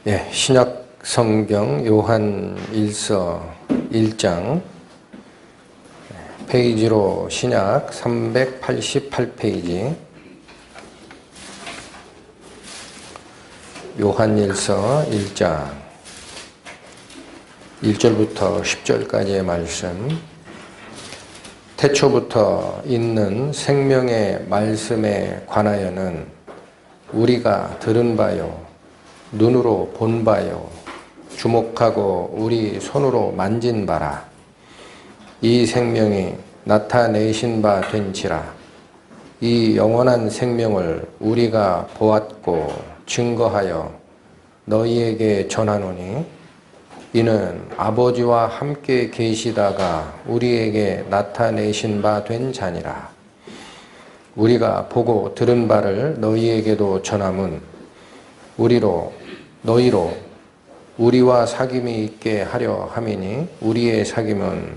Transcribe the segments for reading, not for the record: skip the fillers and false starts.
신약 성경 요한 1서 1장 페이지로 신약 388페이지 요한 1서 1장 1절부터 10절까지의 말씀. 태초부터 있는 생명의 말씀에 관하여는 우리가 들은 바요, 눈으로 본 바요, 주목하고 우리 손으로 만진 바라. 이 생명이 나타내신 바 된지라. 이 영원한 생명을 우리가 보았고 증거하여 너희에게 전하노니 이는 아버지와 함께 계시다가 우리에게 나타내신 바 된 자니라. 우리가 보고 들은 바를 너희에게도 전함은 너희로 우리와 사귐이 있게 하려 함이니 우리의 사귐은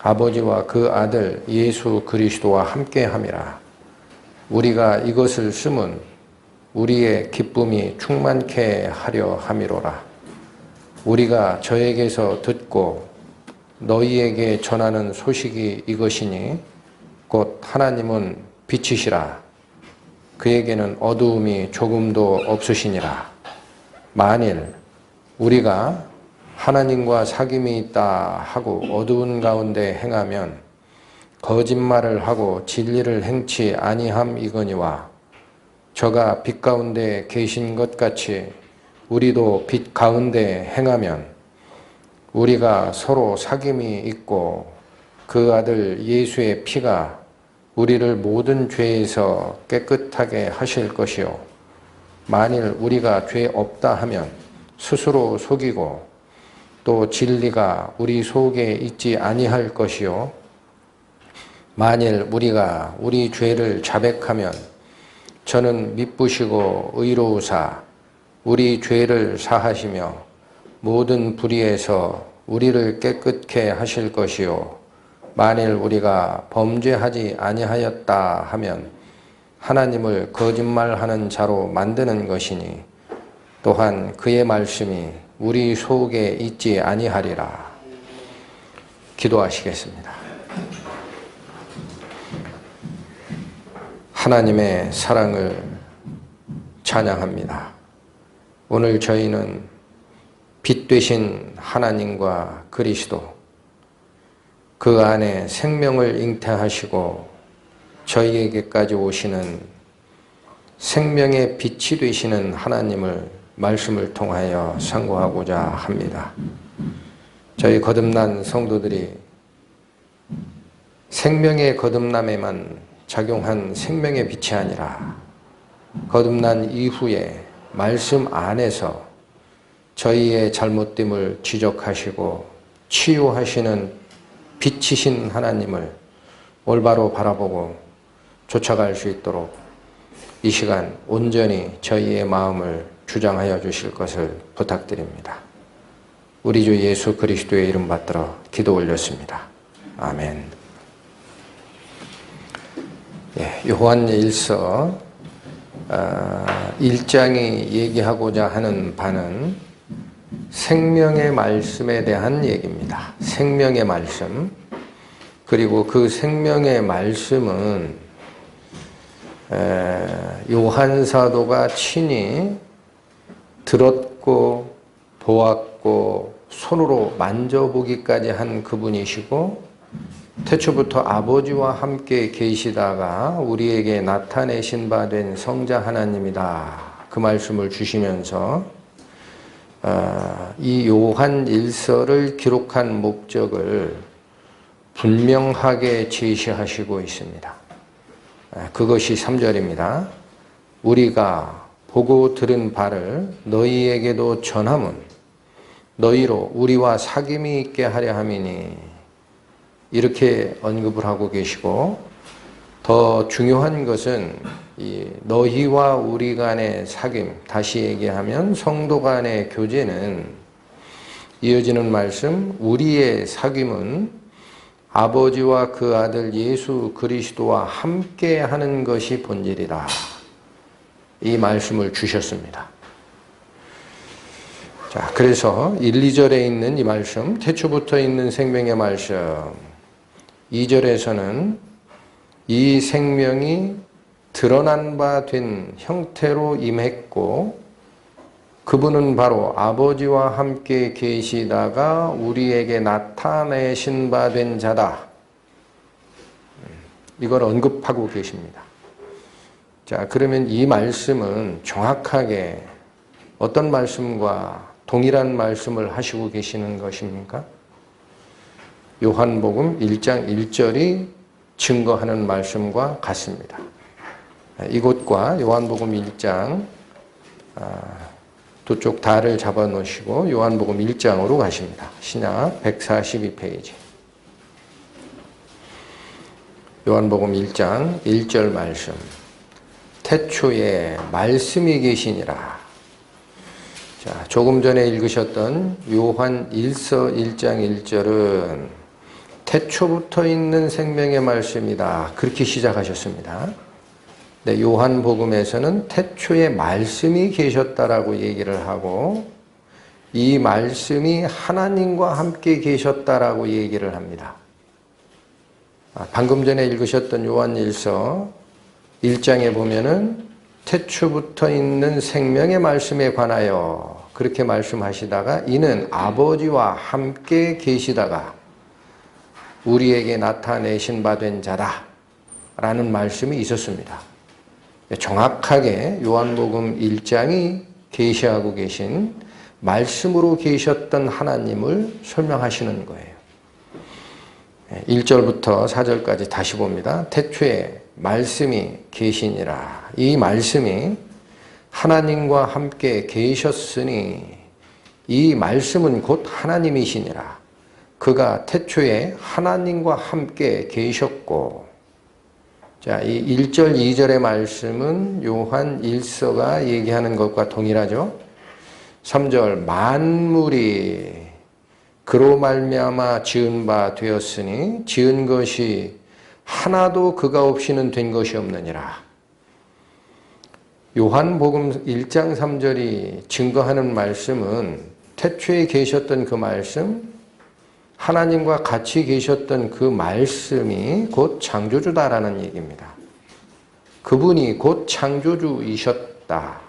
아버지와 그 아들 예수 그리스도와 함께 함이라. 우리가 이것을 쓰면 우리의 기쁨이 충만케 하려 함이로라. 우리가 저에게서 듣고 너희에게 전하는 소식이 이것이니 곧 하나님은 빛이시라. 그에게는 어두움이 조금도 없으시니라. 만일 우리가 하나님과 사귐이 있다 하고 어두운 가운데 행하면 거짓말을 하고 진리를 행치 아니함이거니와 저가 빛 가운데 계신 것 같이 우리도 빛 가운데 행하면 우리가 서로 사귐이 있고 그 아들 예수의 피가 우리를 모든 죄에서 깨끗하게 하실 것이요. 만일 우리가 죄 없다 하면 스스로 속이고 또 진리가 우리 속에 있지 아니할 것이요. 만일 우리가 우리 죄를 자백하면 저는 미쁘시고 의로우사 우리 죄를 사하시며 모든 불의에서 우리를 깨끗게 하실 것이요. 만일 우리가 범죄하지 아니하였다 하면 하나님을 거짓말하는 자로 만드는 것이니 또한 그의 말씀이 우리 속에 있지 아니하리라. 기도하시겠습니다. 하나님의 사랑을 찬양합니다. 오늘 저희는 빛 되신 하나님과 그리스도, 그 안에 생명을 잉태하시고 저희에게까지 오시는 생명의 빛이 되시는 하나님을 말씀을 통하여 상고하고자 합니다. 저희 거듭난 성도들이 생명의 거듭남에만 작용한 생명의 빛이 아니라 거듭난 이후에 말씀 안에서 저희의 잘못됨을 지적하시고 치유하시는 빛이신 하나님을 올바로 바라보고 쫓아갈 수 있도록 이 시간 온전히 저희의 마음을 주장하여 주실 것을 부탁드립니다. 우리 주 예수 그리스도의 이름 받들어 기도 올렸습니다. 아멘. 요한 1서 1장이 얘기하고자 하는 바는 생명의 말씀에 대한 얘기입니다. 생명의 말씀. 그리고 그 생명의 말씀은 요한 사도가 친히 들었고 보았고 손으로 만져보기까지 한 그분이시고 태초부터 아버지와 함께 계시다가 우리에게 나타내신 바 된 성자 하나님이다. 그 말씀을 주시면서 이 요한 1서를 기록한 목적을 분명하게 제시하시고 있습니다. 그것이 3절입니다. 우리가 보고 들은 바를 너희에게도 전함은 너희로 우리와 사귐이 있게 하려 함이니 이렇게 언급을 하고 계시고 더 중요한 것은 이 너희와 우리 간의 사귐, 다시 얘기하면 성도 간의 교제는 이어지는 말씀 우리의 사귐은 아버지와 그 아들 예수 그리스도와 함께 하는 것이 본질이다. 이 말씀을 주셨습니다. 자, 그래서 1, 2절에 있는 이 말씀, 태초부터 있는 생명의 말씀, 2절에서는 이 생명이 드러난 바 된 형태로 임했고 그분은 바로 아버지와 함께 계시다가 우리에게 나타내신 바 된 자다. 이걸 언급하고 계십니다. 자, 그러면 이 말씀은 정확하게 어떤 말씀과 동일한 말씀을 하시고 계시는 것입니까? 요한복음 1장 1절이 증거하는 말씀과 같습니다. 이곳과 요한복음 1장 두 쪽 달을 잡아 놓으시고 요한복음 1장으로 가십니다. 신약 142페이지. 요한복음 1장 1절 말씀. 태초에 말씀이 계시니라. 자, 조금 전에 읽으셨던 요한 1서 1장 1절은 태초부터 있는 생명의 말씀이다. 그렇게 시작하셨습니다. 네, 요한복음에서는 태초에 말씀이 계셨다라고 얘기를 하고 이 말씀이 하나님과 함께 계셨다라고 얘기를 합니다. 방금 전에 읽으셨던 요한 1서 1장에 보면은 태초부터 있는 생명의 말씀에 관하여 그렇게 말씀하시다가 이는 아버지와 함께 계시다가 우리에게 나타내신 바 된 자다 라는 말씀이 있었습니다. 정확하게 요한복음 1장이 계시하고 계신 말씀으로 계셨던 하나님을 설명하시는 거예요. 1절부터 4절까지 다시 봅니다. 태초에 말씀이 계시니라. 이 말씀이 하나님과 함께 계셨으니 이 말씀은 곧 하나님이시니라. 그가 태초에 하나님과 함께 계셨고 자, 이 1절, 2절의 말씀은 요한 1서가 얘기하는 것과 동일하죠. 3절, 만물이 그로 말미암아 지은 바 되었으니 지은 것이 하나도 그가 없이는 된 것이 없느니라. 요한복음 1장 3절이 증거하는 말씀은 태초에 계셨던 그 말씀, 하나님과 같이 계셨던 그 말씀이 곧 창조주다라는 얘기입니다. 그분이 곧 창조주이셨다.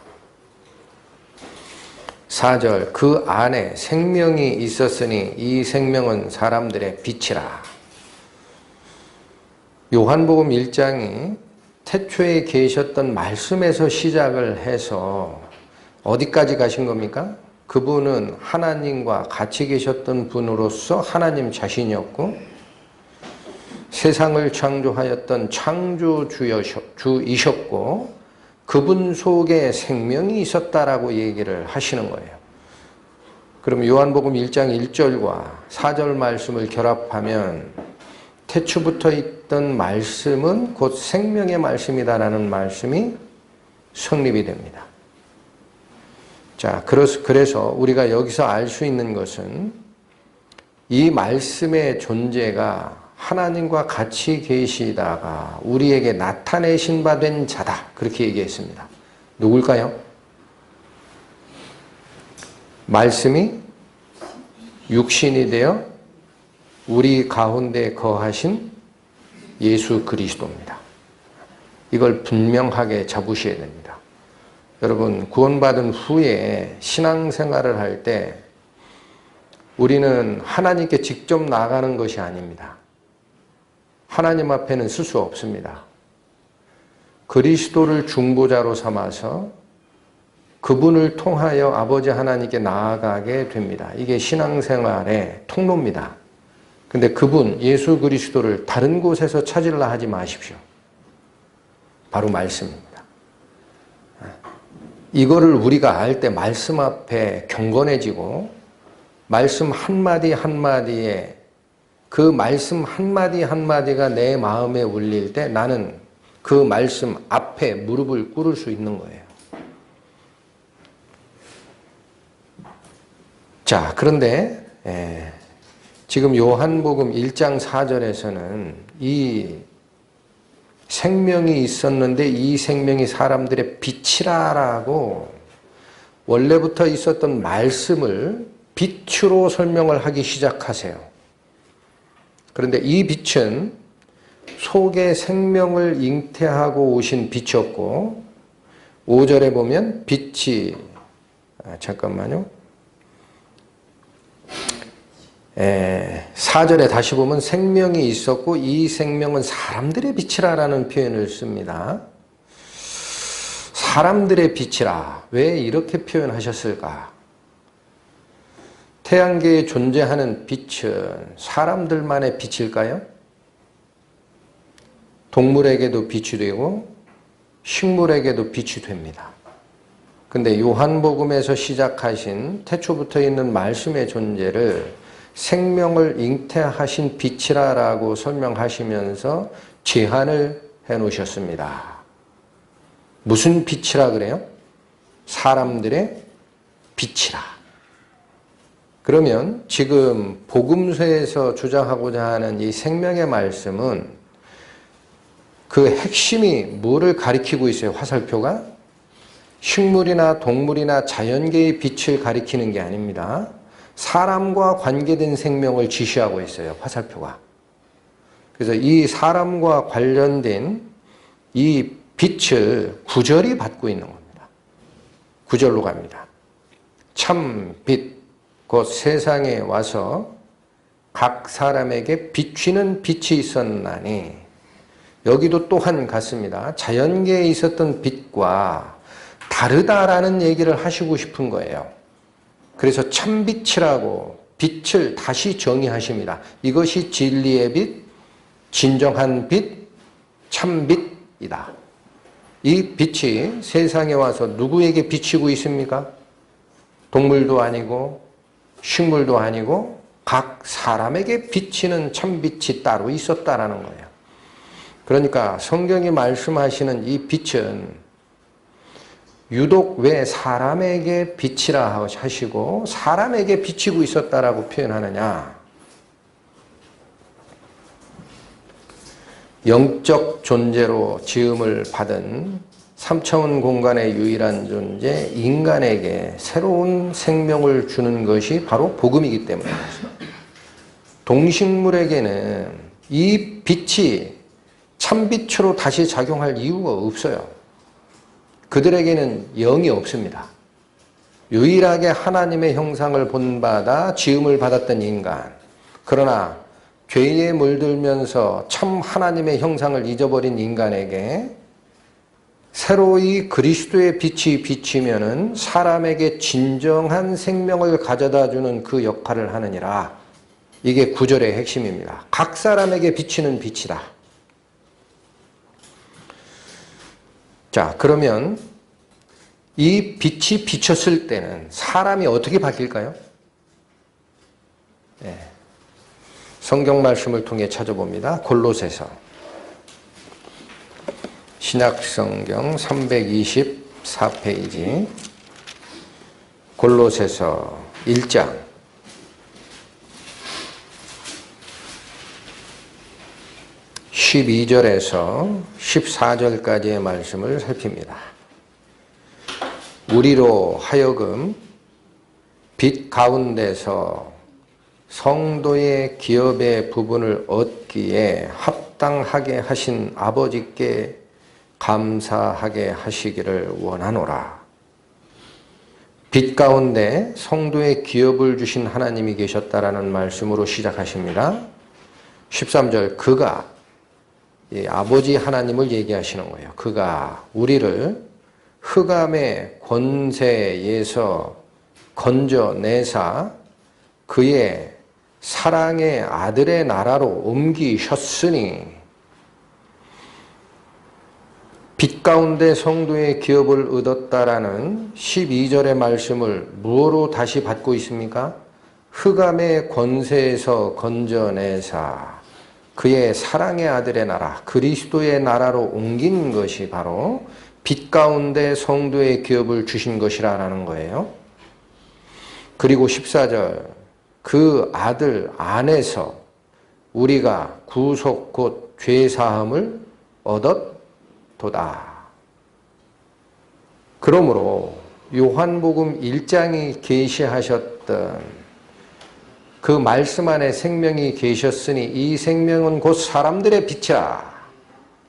4절, 그 안에 생명이 있었으니 이 생명은 사람들의 빛이라. 요한복음 1장이 태초에 계셨던 말씀에서 시작을 해서 어디까지 가신 겁니까? 그분은 하나님과 같이 계셨던 분으로서 하나님 자신이었고 세상을 창조하였던 창조주이셨고 그분 속에 생명이 있었다라고 얘기를 하시는 거예요. 그럼 요한복음 1장 1절과 4절 말씀을 결합하면 태초부터 있던 말씀은 곧 생명의 말씀이다라는 말씀이 성립이 됩니다. 자, 그래서 우리가 여기서 알 수 있는 것은 이 말씀의 존재가 하나님과 같이 계시다가 우리에게 나타내신 바 된 자다. 그렇게 얘기했습니다. 누굴까요? 말씀이 육신이 되어 우리 가운데 거하신 예수 그리스도입니다. 이걸 분명하게 잡으셔야 됩니다. 여러분, 구원받은 후에 신앙생활을 할 때 우리는 하나님께 직접 나가는 것이 아닙니다. 하나님 앞에는 쓸 수 없습니다. 그리스도를 중보자로 삼아서 그분을 통하여 아버지 하나님께 나아가게 됩니다. 이게 신앙생활의 통로입니다. 근데 그분, 예수 그리스도를 다른 곳에서 찾으려 하지 마십시오. 바로 말씀입니다. 이거를 우리가 알 때 말씀 앞에 경건해지고 말씀 한마디 한마디에 그 말씀 한마디 한마디가 내 마음에 울릴 때 나는 그 말씀 앞에 무릎을 꿇을 수 있는 거예요. 자, 그런데 지금 요한복음 1장 4절에서는 이 생명이 있었는데 이 생명이 사람들의 빛이라고 원래부터 있었던 말씀을 빛으로 설명을 하기 시작하세요. 그런데 이 빛은 속에 생명을 잉태하고 오신 빛이었고 5절에 보면 빛이 잠깐만요. 4절에 다시 보면 생명이 있었고 이 생명은 사람들의 빛이라는 표현을 씁니다. 사람들의 빛이라. 왜 이렇게 표현하셨을까? 태양계에 존재하는 빛은 사람들만의 빛일까요? 동물에게도 빛이 되고 식물에게도 빛이 됩니다. 근데 요한복음에서 시작하신 태초부터 있는 말씀의 존재를 생명을 잉태하신 빛이라고 설명하시면서 제한을 해 놓으셨습니다. 무슨 빛이라 그래요? 사람들의 빛이라. 그러면 지금 복음서에서 주장하고자 하는 이 생명의 말씀은 그 핵심이 뭐를 가리키고 있어요? 화살표가? 식물이나 동물이나 자연계의 빛을 가리키는 게 아닙니다. 사람과 관계된 생명을 지시하고 있어요. 화살표가. 그래서 이 사람과 관련된 이 빛을 구절이 받고 있는 겁니다. 구절로 갑니다. 참 빛, 곧 세상에 와서 각 사람에게 비추는 빛이 있었나니 여기도 또한 같습니다. 자연계에 있었던 빛과 다르다라는 얘기를 하시고 싶은 거예요. 그래서 참빛이라고 빛을 다시 정의하십니다. 이것이 진리의 빛, 진정한 빛, 참빛이다. 이 빛이 세상에 와서 누구에게 비치고 있습니까? 동물도 아니고 식물도 아니고 각 사람에게 비치는 참빛이 따로 있었다라는 거예요. 그러니까 성경이 말씀하시는 이 빛은 유독 왜 사람에게 빛이라 하시고 사람에게 비치고 있었다라고 표현하느냐? 영적 존재로 지음을 받은 3차원 공간의 유일한 존재 인간에게 새로운 생명을 주는 것이 바로 복음이기 때문에 동식물에게는 이 빛이 참빛으로 다시 작용할 이유가 없어요. 그들에게는 영이 없습니다. 유일하게 하나님의 형상을 본받아 지음을 받았던 인간. 그러나 죄에 물들면서 참 하나님의 형상을 잊어버린 인간에게 새로이 그리스도의 빛이 비치면은 사람에게 진정한 생명을 가져다주는 그 역할을 하느니라. 이게 구절의 핵심입니다. 각 사람에게 비치는 빛이다. 자, 그러면 이 빛이 비쳤을 때는 사람이 어떻게 바뀔까요? 네. 성경 말씀을 통해 찾아봅니다. 골로새서 신약성경 324페이지 골로새서 1장 12절에서 14절까지의 말씀을 살핍니다. 우리로 하여금 빛 가운데서 성도의 기업의 부분을 얻기에 합당하게 하신 아버지께 감사하게 하시기를 원하노라. 빛 가운데 성도의 기업을 주신 하나님이 계셨다라는 말씀으로 시작하십니다. 13절 그가 아버지 하나님을 얘기하시는 거예요. 그가 우리를 흑암의 권세에서 건져내사 그의 사랑의 아들의 나라로 옮기셨으니 빛 가운데 성도의 기업을 얻었다라는 12절의 말씀을 무엇으로 다시 받고 있습니까? 흑암의 권세에서 건져내사 그의 사랑의 아들의 나라, 그리스도의 나라로 옮긴 것이 바로 빛 가운데 성도의 기업을 주신 것이라는 거예요. 그리고 14절, 그 아들 안에서 우리가 구속 곧 죄사함을 얻었도다. 그러므로 요한복음 1장이 계시하셨던 그 말씀 안에 생명이 계셨으니 이 생명은 곧 사람들의 빛이라.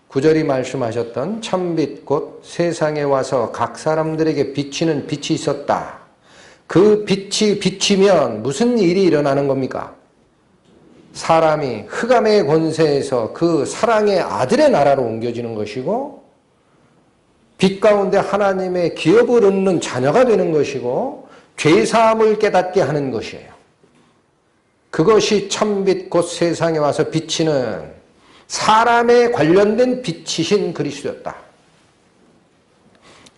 9절이 말씀하셨던 참빛 곧 세상에 와서 각 사람들에게 비치는 빛이 있었다. 그 빛이 비치면 무슨 일이 일어나는 겁니까? 사람이 흑암의 권세에서 그 사랑의 아들의 나라로 옮겨지는 것이고, 빛 가운데 하나님의 기업을 얻는 자녀가 되는 것이고, 죄사함을 깨닫게 하는 것이에요. 그것이 참빛 곧 세상에 와서 비치는 사람에 관련된 빛이신 그리스도였다.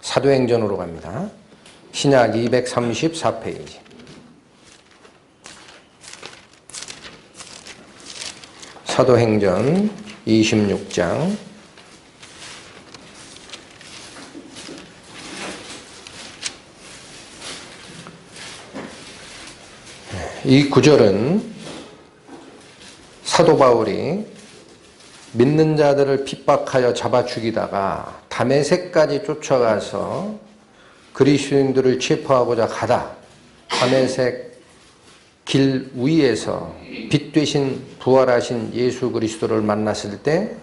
사도행전으로 갑니다. 신약 234페이지. 사도행전 26장 이 구절은 사도 바울이 믿는 자들을 핍박하여 잡아 죽이다가 다메섹까지 쫓아가서 그리스도인들을 체포하고자 가다 다메섹 길 위에서 빛 되신 부활하신 예수 그리스도를 만났을 때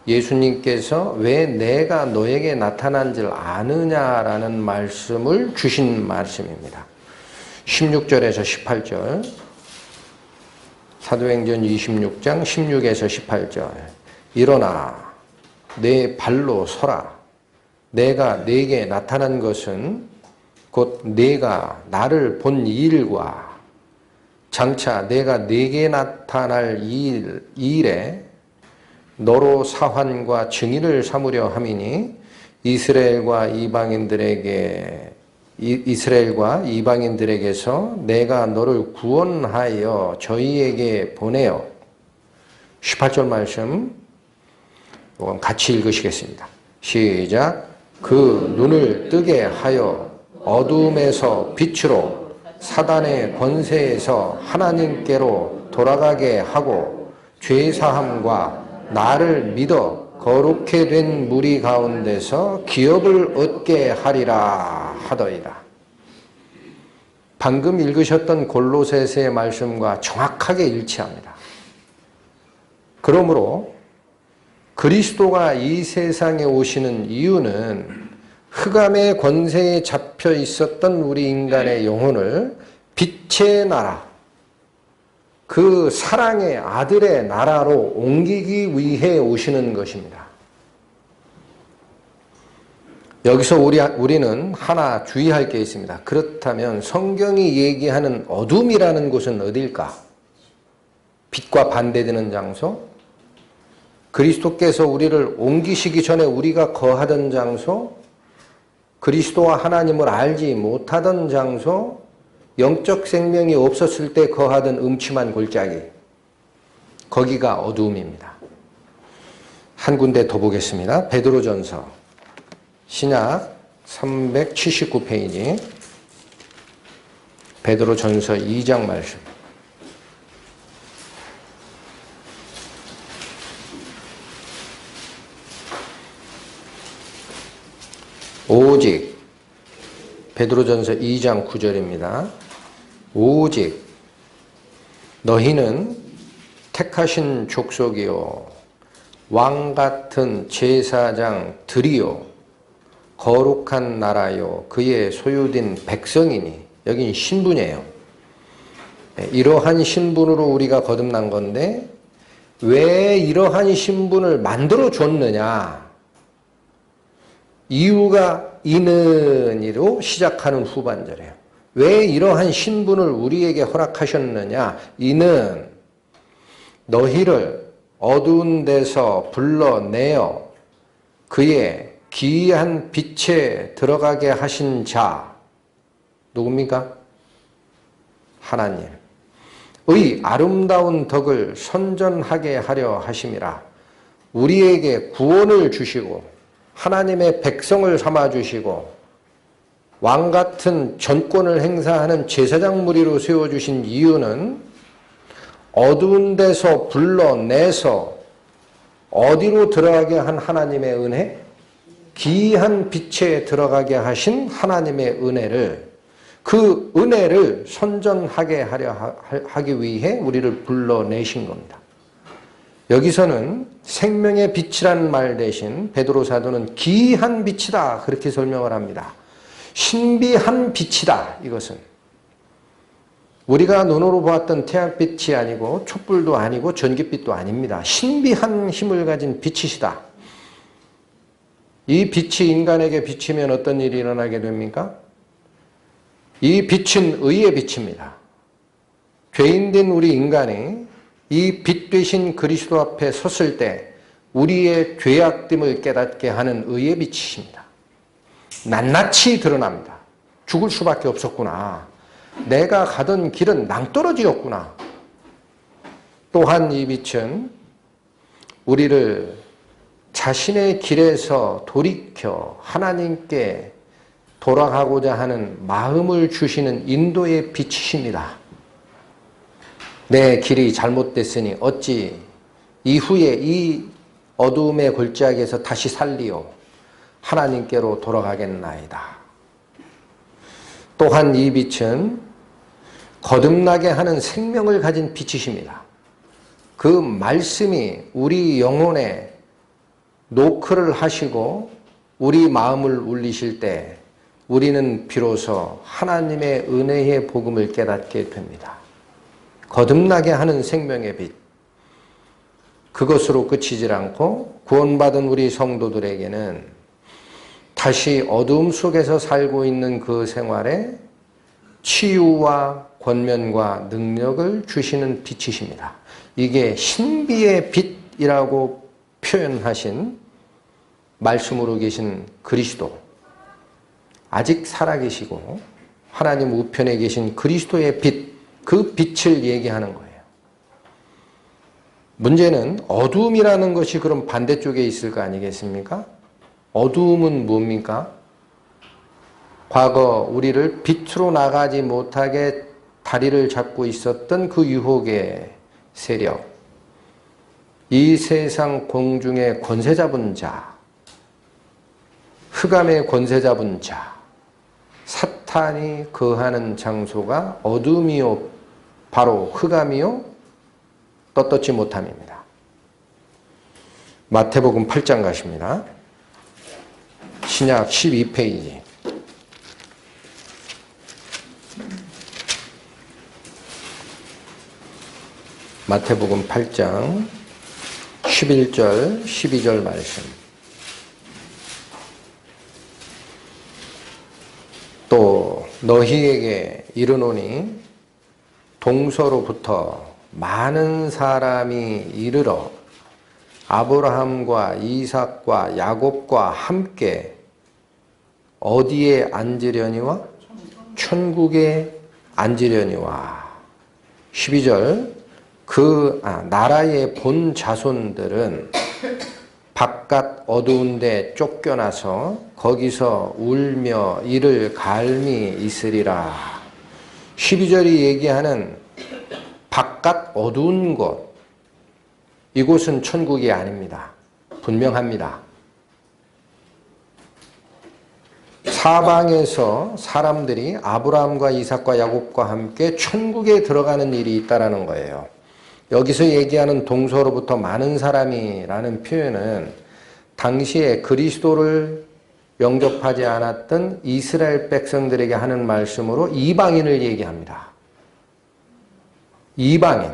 예수님께서 왜 내가 너에게 나타난 줄 아느냐라는 말씀을 주신 말씀입니다. 16절에서 18절, 사도행전 26장 16에서 18절. 일어나 내 발로 서라. 내가 네게 나타난 것은 곧 네가 나를 본 일과 장차 내가 네게 나타날 일에 너로 사환과 증인을 삼으려 함이니 이스라엘과 이방인들에게서 내가 너를 구원하여 저희에게 보내어 18절 말씀 같이 읽으시겠습니다. 시작. 그 눈을 뜨게 하여 어둠에서 빛으로 사단의 권세에서 하나님께로 돌아가게 하고 죄사함과 나를 믿어 거룩해 된 무리 가운데서 기업을 얻게 하리라 하더이다. 방금 읽으셨던 골로새서의 말씀과 정확하게 일치합니다. 그러므로 그리스도가 이 세상에 오시는 이유는 흑암의 권세에 잡혀 있었던 우리 인간의 영혼을 빛의 나라, 그 사랑의 아들의 나라로 옮기기 위해 오시는 것입니다. 여기서 우리는 하나 주의할 게 있습니다. 그렇다면 성경이 얘기하는 어둠이라는 곳은 어딜까? 빛과 반대되는 장소? 그리스도께서 우리를 옮기시기 전에 우리가 거하던 장소? 그리스도와 하나님을 알지 못하던 장소? 영적 생명이 없었을 때 거하던 음침한 골짜기. 거기가 어두움입니다. 한 군데 더 보겠습니다. 베드로전서 신약 379페이지 베드로전서 2장 말씀. 오직 베드로전서 2장 9절입니다. 오직 너희는 택하신 족속이요 왕같은 제사장들이요 거룩한 나라요 그의 소유된 백성이니. 여긴 신분이에요. 이러한 신분으로 우리가 거듭난 건데 왜 이러한 신분을 만들어 줬느냐? 이유가 이는이로 시작하는 후반절이에요. 왜 이러한 신분을 우리에게 허락하셨느냐? 이는 너희를 어두운 데서 불러내어 그의 기이한 빛에 들어가게 하신 자 누굽니까? 하나님. 의 아름다운 덕을 선전하게 하려 하심이라. 우리에게 구원을 주시고 하나님의 백성을 삼아주시고 왕같은 전권을 행사하는 제사장 무리로 세워주신 이유는 어두운 데서 불러내서 어디로 들어가게 한 하나님의 은혜? 귀한 빛에 들어가게 하신 하나님의 은혜를, 그 은혜를 선전하게 하기 위해 우리를 불러내신 겁니다. 여기서는 생명의 빛이라는 말 대신 베드로 사도는 귀한 빛이다 그렇게 설명을 합니다. 신비한 빛이다. 이것은 우리가 눈으로 보았던 태양빛이 아니고 촛불도 아니고 전기빛도 아닙니다. 신비한 힘을 가진 빛이시다. 이 빛이 인간에게 비치면 어떤 일이 일어나게 됩니까? 이 빛은 의의 빛입니다. 죄인된 우리 인간이 이 빛 되신 그리스도 앞에 섰을 때 우리의 죄악됨을 깨닫게 하는 의의 빛이십니다. 낱낱이 드러납니다. 죽을 수밖에 없었구나. 내가 가던 길은 낭떠러지였구나. 또한 이 빛은 우리를 자신의 길에서 돌이켜 하나님께 돌아가고자 하는 마음을 주시는 인도의 빛이십니다. 내 길이 잘못됐으니 어찌 이후에 이 어두움의 골짜기에서 다시 살리오. 하나님께로 돌아가겠나이다. 또한 이 빛은 거듭나게 하는 생명을 가진 빛이십니다. 그 말씀이 우리 영혼에 노크를 하시고 우리 마음을 울리실 때 우리는 비로소 하나님의 은혜의 복음을 깨닫게 됩니다. 거듭나게 하는 생명의 빛. 그것으로 끝이질 않고 구원받은 우리 성도들에게는 다시 어두움 속에서 살고 있는 그 생활에 치유와 권면과 능력을 주시는 빛이십니다. 이게 신비의 빛이라고 표현하신 말씀으로 계신 그리스도, 아직 살아계시고 하나님 우편에 계신 그리스도의 빛, 그 빛을 얘기하는 거예요. 문제는 어두움이라는 것이 그럼 반대쪽에 있을 거 아니겠습니까? 어두움은 뭡니까? 과거 우리를 빛으로 나가지 못하게 다리를 잡고 있었던 그 유혹의 세력, 이 세상 공중의 권세 잡은 자, 흑암의 권세 잡은 자, 사탄이 거하는 장소가 어둠이요 바로 흑암이요 떳떳지 못함입니다. 마태복음 8장 가십니다. 신약 12페이지. 마태복음 8장 11절 12절 말씀. 또 너희에게 이르노니 동서로부터 많은 사람이 이르러 아브라함과 이삭과 야곱과 함께 어디에 앉으려니와? 천국에 앉으려니와. 12절 나라의 본 자손들은 바깥 어두운 데 쫓겨나서 거기서 울며 이를 갈미 있으리라. 12절이 얘기하는 바깥 어두운 곳, 이곳은 천국이 아닙니다. 분명합니다. 사방에서 사람들이 아브라함과 이삭과 야곱과 함께 천국에 들어가는 일이 있다라는 거예요. 여기서 얘기하는 동서로부터 많은 사람이라는 표현은 당시에 그리스도를 영접하지 않았던 이스라엘 백성들에게 하는 말씀으로 이방인을 얘기합니다. 이방인,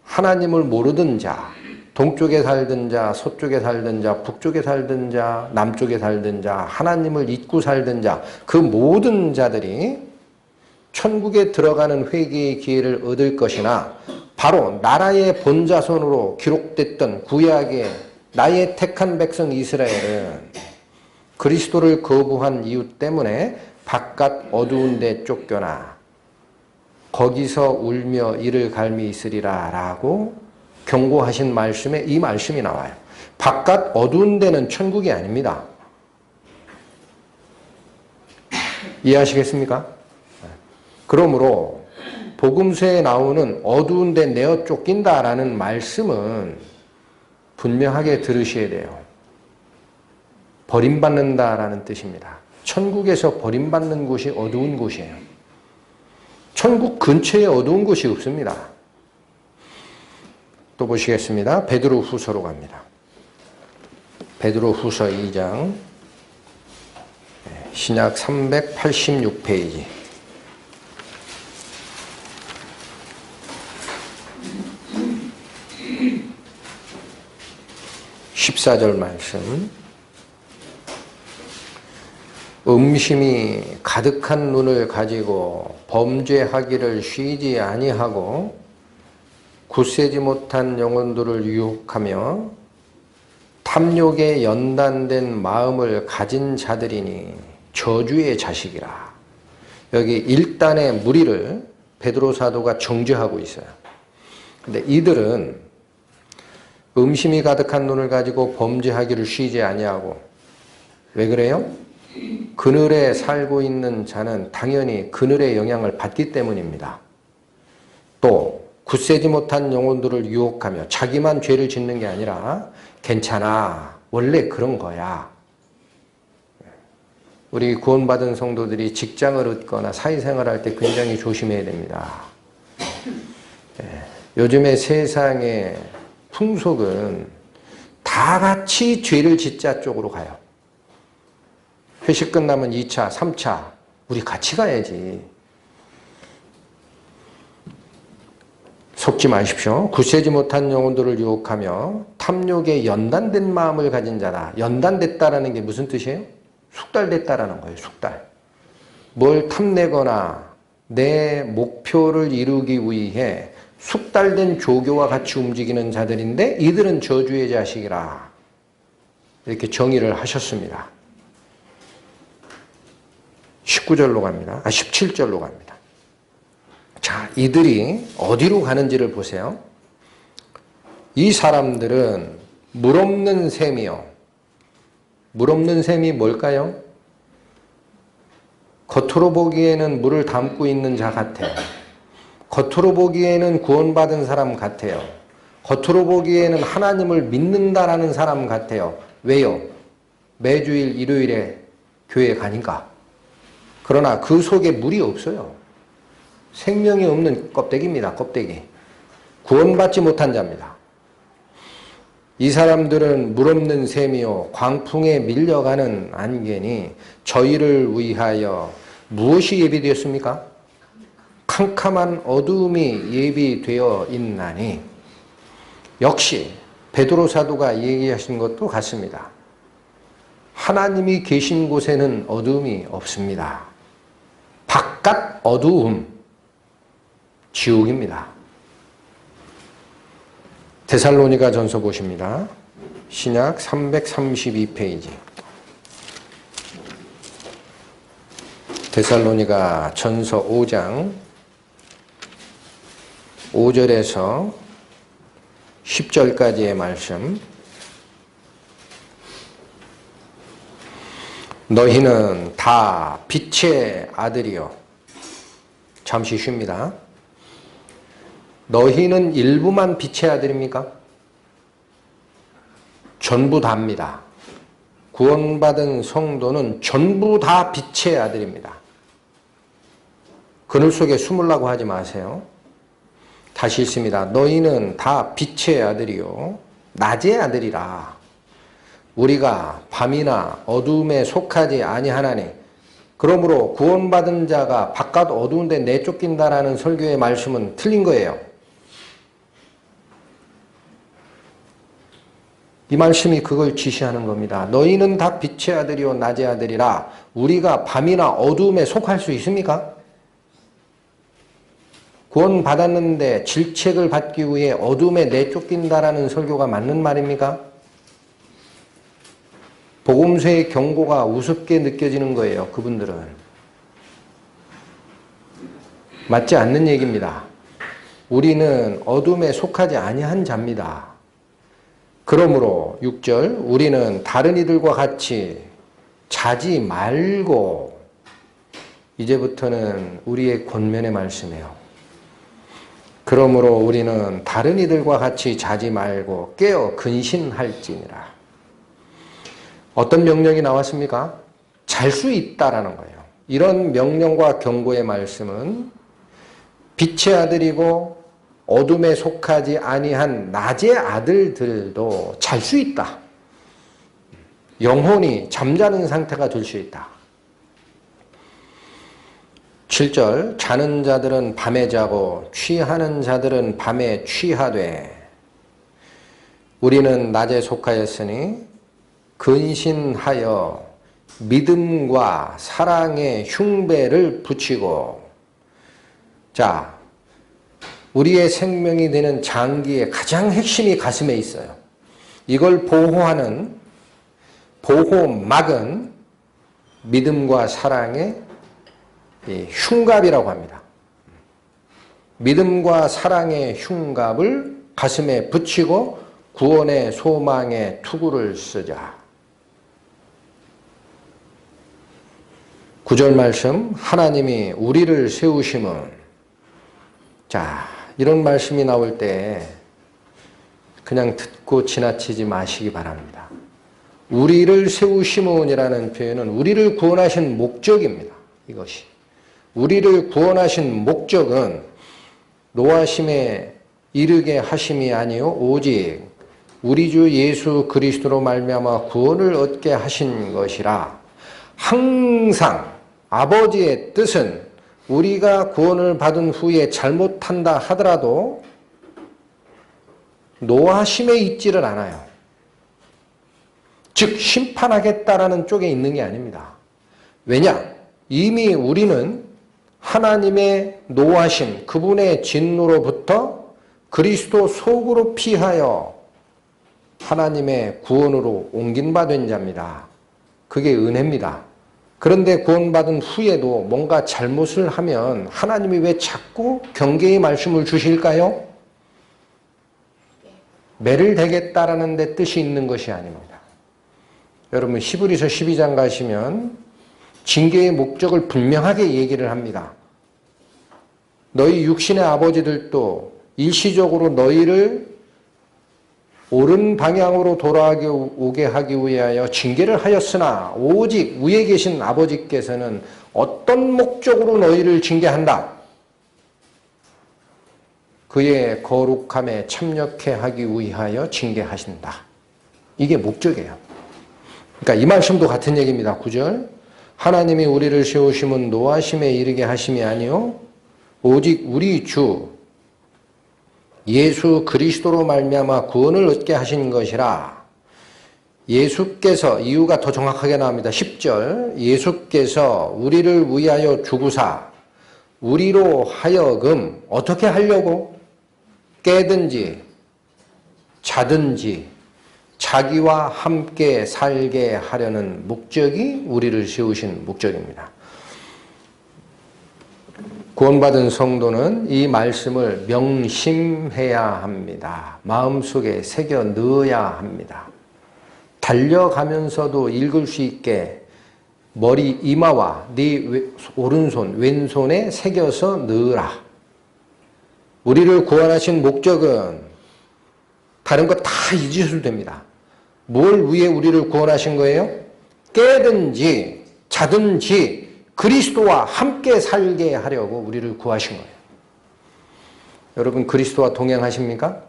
하나님을 모르던 자, 동쪽에 살던 자, 서쪽에 살던 자, 북쪽에 살던 자, 남쪽에 살던 자, 하나님을 잊고 살던 자, 그 모든 자들이 천국에 들어가는 회개의 기회를 얻을 것이나 바로 나라의 본자손으로 기록됐던 구약의 나의 택한 백성 이스라엘은 그리스도를 거부한 이유 때문에 바깥 어두운 데 쫓겨나 거기서 울며 이를 갈미 있으리라 라고 경고하신 말씀에 이 말씀이 나와요. 바깥 어두운 데는 천국이 아닙니다. 이해하시겠습니까? 그러므로 복음서에 나오는 어두운 데 내어 쫓긴다라는 말씀은 분명하게 들으셔야 돼요. 버림받는다라는 뜻입니다. 천국에서 버림받는 곳이 어두운 곳이에요. 천국 근처에 어두운 곳이 없습니다. 또 보시겠습니다. 베드로 후서로 갑니다. 베드로 후서 2장 신약 386페이지 14절 말씀. 음심이 가득한 눈을 가지고 범죄하기를 쉬지 아니하고 굳세지 못한 영혼들을 유혹하며 탐욕에 연단된 마음을 가진 자들이니 저주의 자식이라. 여기 일단의 무리를 베드로 사도가 정죄하고 있어요. 근데 이들은 음심이 가득한 눈을 가지고 범죄하기를 쉬지 아니하고, 왜 그래요? 그늘에 살고 있는 자는 당연히 그늘의 영향을 받기 때문입니다. 또 굳세지 못한 영혼들을 유혹하며, 자기만 죄를 짓는 게 아니라 괜찮아, 원래 그런 거야. 우리 구원받은 성도들이 직장을 얻거나 사회생활할 때 굉장히 조심해야 됩니다. 요즘의 세상의 풍속은 다 같이 죄를 짓자 쪽으로 가요. 회식 끝나면 2차, 3차, 우리 같이 가야지. 속지 마십시오. 굳세지 못한 영혼들을 유혹하며 탐욕에 연단된 마음을 가진 자다. 연단됐다라는 게 무슨 뜻이에요? 숙달됐다라는 거예요. 숙달. 뭘 탐내거나 내 목표를 이루기 위해 숙달된 조교와 같이 움직이는 자들인데 이들은 저주의 자식이라. 이렇게 정의를 하셨습니다. 19절로 갑니다. 17절로 갑니다. 자, 이들이 어디로 가는지를 보세요. 이 사람들은 물 없는 샘이요. 물 없는 샘이 뭘까요? 겉으로 보기에는 물을 담고 있는 자 같아요. 겉으로 보기에는 구원받은 사람 같아요. 겉으로 보기에는 하나님을 믿는다라는 사람 같아요. 왜요? 매주일 일요일에 교회에 가니까. 그러나 그 속에 물이 없어요. 생명이 없는 껍데기입니다. 껍데기. 구원받지 못한 자입니다. 이 사람들은 물 없는 샘이요 광풍에 밀려가는 안개니 저희를 위하여 무엇이 예비되었습니까? 캄캄한 어두움이 예비되어 있나니. 역시 베드로 사도가 얘기하신 것도 같습니다. 하나님이 계신 곳에는 어두움이 없습니다. 바깥 어두움, 지옥입니다. 데살로니가 전서 보십니다. 신약 332페이지. 데살로니가 전서 5장 5절에서 10절까지의 말씀. 너희는 다 빛의 아들이요. 잠시 쉽니다. 너희는 일부만 빛의 아들입니까? 전부 다입니다. 구원받은 성도는 전부 다 빛의 아들입니다. 그늘 속에 숨으려고 하지 마세요. 다시 읽습니다. 너희는 다 빛의 아들이요 낮의 아들이라. 우리가 밤이나 어두움에 속하지 아니하나니. 그러므로 구원받은 자가 바깥 어두운데 내쫓긴다라는 설교의 말씀은 틀린 거예요. 이 말씀이 그걸 지시하는 겁니다. 너희는 다 빛의 아들이요 낮의 아들이라. 우리가 밤이나 어두움에 속할 수 있습니까? 구원 받았는데 질책을 받기 위해 어둠에 내쫓긴다라는 설교가 맞는 말입니까? 복음서의 경고가 우습게 느껴지는 거예요. 그분들은. 맞지 않는 얘기입니다. 우리는 어둠에 속하지 아니한 자입니다. 그러므로 6절 우리는 다른 이들과 같이 자지 말고. 이제부터는 우리의 권면의 말씀이에요. 그러므로 우리는 다른 이들과 같이 자지 말고 깨어 근신할지니라. 어떤 명령이 나왔습니까? 잘 수 있다라는 거예요. 이런 명령과 경고의 말씀은 빛의 아들이고 어둠에 속하지 아니한 낮의 아들들도 잘 수 있다. 영혼이 잠자는 상태가 될 수 있다. 7절 자는 자들은 밤에 자고 취하는 자들은 밤에 취하되 우리는 낮에 속하였으니 근신하여 믿음과 사랑의 흉배를 붙이고 자 우리의 생명이 되는 장기의 가장 핵심이 가슴에 있어요. 이걸 보호하는 보호막은 믿음과 사랑의 흉갑이라고 합니다. 믿음과 사랑의 흉갑을 가슴에 붙이고 구원의 소망의 투구를 쓰자. 9절 말씀 하나님이 우리를 세우심은 자 이런 말씀이 나올 때 그냥 듣고 지나치지 마시기 바랍니다. 우리를 세우심은이라는 표현은 우리를 구원하신 목적입니다. 이것이 우리를 구원하신 목적은 노하심에 이르게 하심이 아니요 오직 우리 주 예수 그리스도로 말미암아 구원을 얻게 하신 것이라. 항상 아버지의 뜻은 우리가 구원을 받은 후에 잘못한다 하더라도 노하심에 있지를 않아요. 즉 심판하겠다라는 쪽에 있는 게 아닙니다. 왜냐? 이미 우리는 하나님의 노하심, 그분의 진노로부터 그리스도 속으로 피하여 하나님의 구원으로 옮긴 바 된 자입니다. 그게 은혜입니다. 그런데 구원받은 후에도 뭔가 잘못을 하면 하나님이 왜 자꾸 경계의 말씀을 주실까요? 매를 대겠다라는 데 뜻이 있는 것이 아닙니다. 여러분 히브리서 12장 가시면 징계의 목적을 분명하게 얘기를 합니다. 너희 육신의 아버지들도 일시적으로 너희를 옳은 방향으로 돌아오게 하기 위하여 징계를 하였으나 오직 위에 계신 아버지께서는 어떤 목적으로 너희를 징계한다? 그의 거룩함에 참여케 하기 위하여 징계하신다. 이게 목적이에요. 그러니까 이 말씀도 같은 얘기입니다. 9절 하나님이 우리를 세우심은 노하심에 이르게 하심이 아니요 오직 우리 주 예수 그리스도로 말미암아 구원을 얻게 하신 것이라. 예수께서 이유가 더 정확하게 나옵니다. 10절 예수께서 우리를 위하여 죽으사 우리로 하여금 어떻게 하려고? 깨든지 자든지 자기와 함께 살게 하려는 목적이 우리를 세우신 목적입니다. 구원받은 성도는 이 말씀을 명심해야 합니다. 마음속에 새겨 넣어야 합니다. 달려가면서도 읽을 수 있게 머리 이마와 네 오른손 왼손에 새겨서 넣으라. 우리를 구원하신 목적은 다른 거 다 잊으셔도 됩니다. 뭘 위해 우리를 구원하신 거예요? 깨든지 자든지 그리스도와 함께 살게 하려고 우리를 구하신 거예요. 여러분 그리스도와 동행하십니까?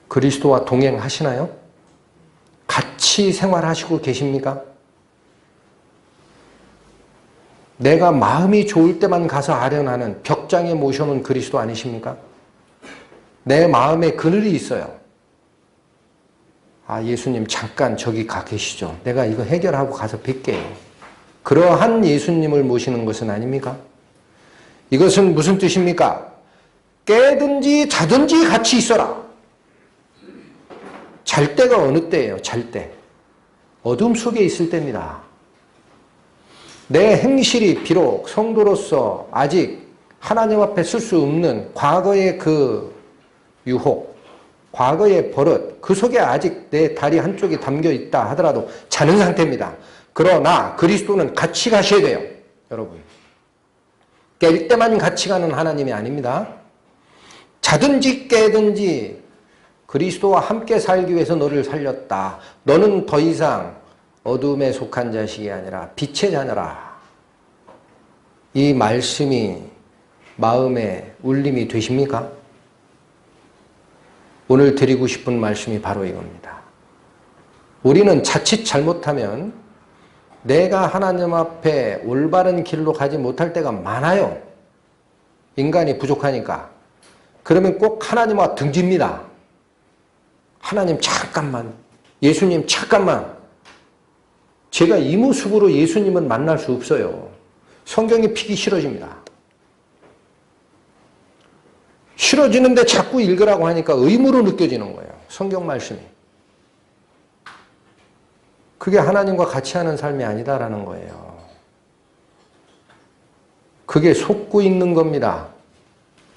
그리스도와 동행하시나요? 같이 생활하시고 계십니까? 내가 마음이 좋을 때만 가서 아련하는 벽장에 모셔놓은 그리스도 아니십니까? 내 마음에 그늘이 있어요. 아, 예수님 잠깐 저기 가 계시죠. 내가 이거 해결하고 가서 뵐게요. 그러한 예수님을 모시는 것은 아닙니까? 이것은 무슨 뜻입니까? 깨든지 자든지 같이 있어라. 잘 때가 어느 때예요? 잘 때. 어둠 속에 있을 때입니다. 내 행실이 비록 성도로서 아직 하나님 앞에 쓸 수 없는 과거의 그 유혹, 과거의 버릇, 그 속에 아직 내 다리 한쪽이 담겨 있다 하더라도 자는 상태입니다. 그러나 그리스도는 같이 가셔야 돼요. 여러분. 깰 때만 같이 가는 하나님이 아닙니다. 자든지 깨든지 그리스도와 함께 살기 위해서 너를 살렸다. 너는 더 이상 어둠에 속한 자식이 아니라 빛의 자녀라. 이 말씀이 마음에 울림이 되십니까? 오늘 드리고 싶은 말씀이 바로 이겁니다. 우리는 자칫 잘못하면 내가 하나님 앞에 올바른 길로 가지 못할 때가 많아요. 인간이 부족하니까. 그러면 꼭 하나님과 등집니다. 하나님 잠깐만, 예수님 잠깐만. 제가 이 모습으로 예수님은 만날 수 없어요. 성경이 피기 싫어집니다. 싫어지는데 자꾸 읽으라고 하니까 의무로 느껴지는 거예요. 성경 말씀이. 그게 하나님과 같이 하는 삶이 아니다라는 거예요. 그게 속고 있는 겁니다.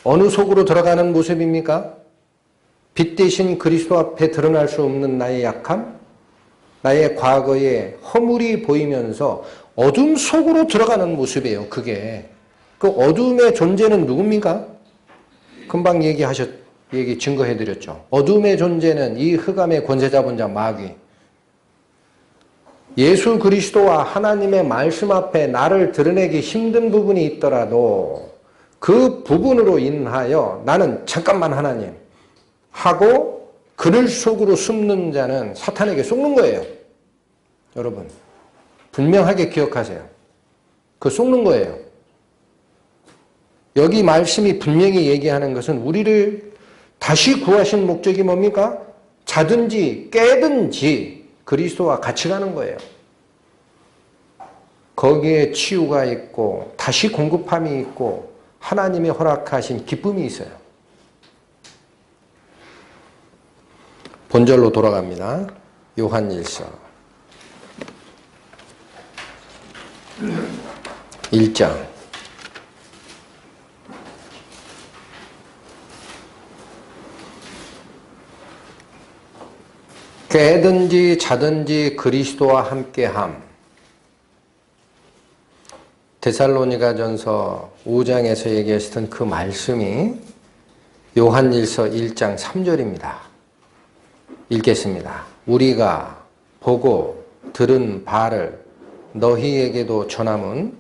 어느 속으로 들어가는 모습입니까? 빛 대신 그리스도 앞에 드러날 수 없는 나의 약함, 나의 과거의 허물이 보이면서 어둠 속으로 들어가는 모습이에요. 그게. 그 어둠의 존재는 누굽니까? 금방 증거해드렸죠. 어둠의 존재는 이 흑암의 권세 잡은 자 마귀. 예수 그리스도와 하나님의 말씀 앞에 나를 드러내기 힘든 부분이 있더라도 그 부분으로 인하여 나는 잠깐만 하나님 하고 그늘 속으로 숨는 자는 사탄에게 속는 거예요. 여러분 분명하게 기억하세요. 그 속는 거예요. 여기 말씀이 분명히 얘기하는 것은 우리를 다시 구하신 목적이 뭡니까? 자든지 깨든지 그리스도와 같이 가는 거예요. 거기에 치유가 있고 다시 공급함이 있고 하나님이 허락하신 기쁨이 있어요. 본절로 돌아갑니다. 요한일서 1장 깨든지 자든지 그리스도와 함께함. 데살로니가전서 5장에서 얘기하시던 그 말씀이 요한일서 1장 3절입니다. 읽겠습니다. 우리가 보고 들은 바를 너희에게도 전함은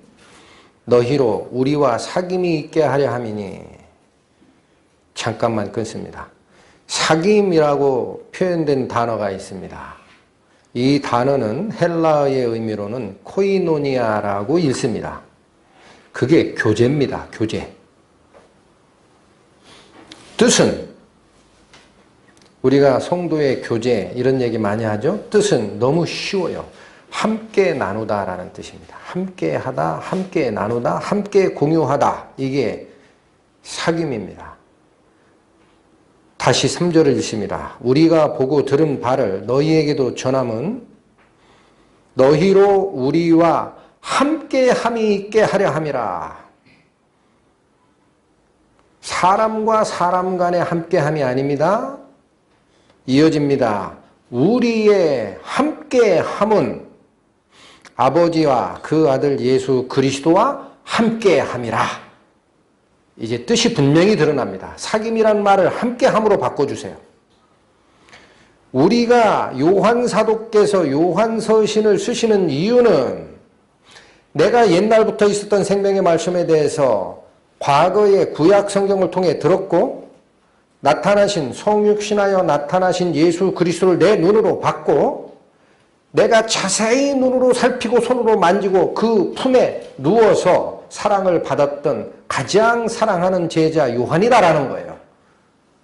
너희로 우리와 사귐이 있게 하려 함이니. 잠깐만 끊습니다. 사귐이라고 표현된 단어가 있습니다. 이 단어는 헬라어의 의미로는 코이노니아라고 읽습니다. 그게 교제입니다. 교제. 뜻은 우리가 성도의 교제 이런 얘기 많이 하죠. 뜻은 너무 쉬워요. 함께 나누다라는 뜻입니다. 함께 하다, 함께 나누다, 함께 공유하다. 이게 사귐입니다. 다시 3절을 읽습니다. 우리가 보고 들은 바를 너희에게도 전함은 너희로 우리와 함께함이 있게 하려 함이라. 사람과 사람 간의 함께함이 아닙니다. 이어집니다. 우리의 함께함은 아버지와 그 아들 예수 그리스도와 함께함이라. 이제 뜻이 분명히 드러납니다. 사귐이란 말을 함께함으로 바꿔주세요. 우리가 요한 사도께서 요한서신을 쓰시는 이유는 내가 옛날부터 있었던 생명의 말씀에 대해서 과거의 구약 성경을 통해 들었고 나타나신 성육신하여 나타나신 예수 그리스도를 내 눈으로 봤고 내가 자세히 눈으로 살피고 손으로 만지고 그 품에 누워서 사랑을 받았던 가장 사랑하는 제자 요한이다라는 거예요.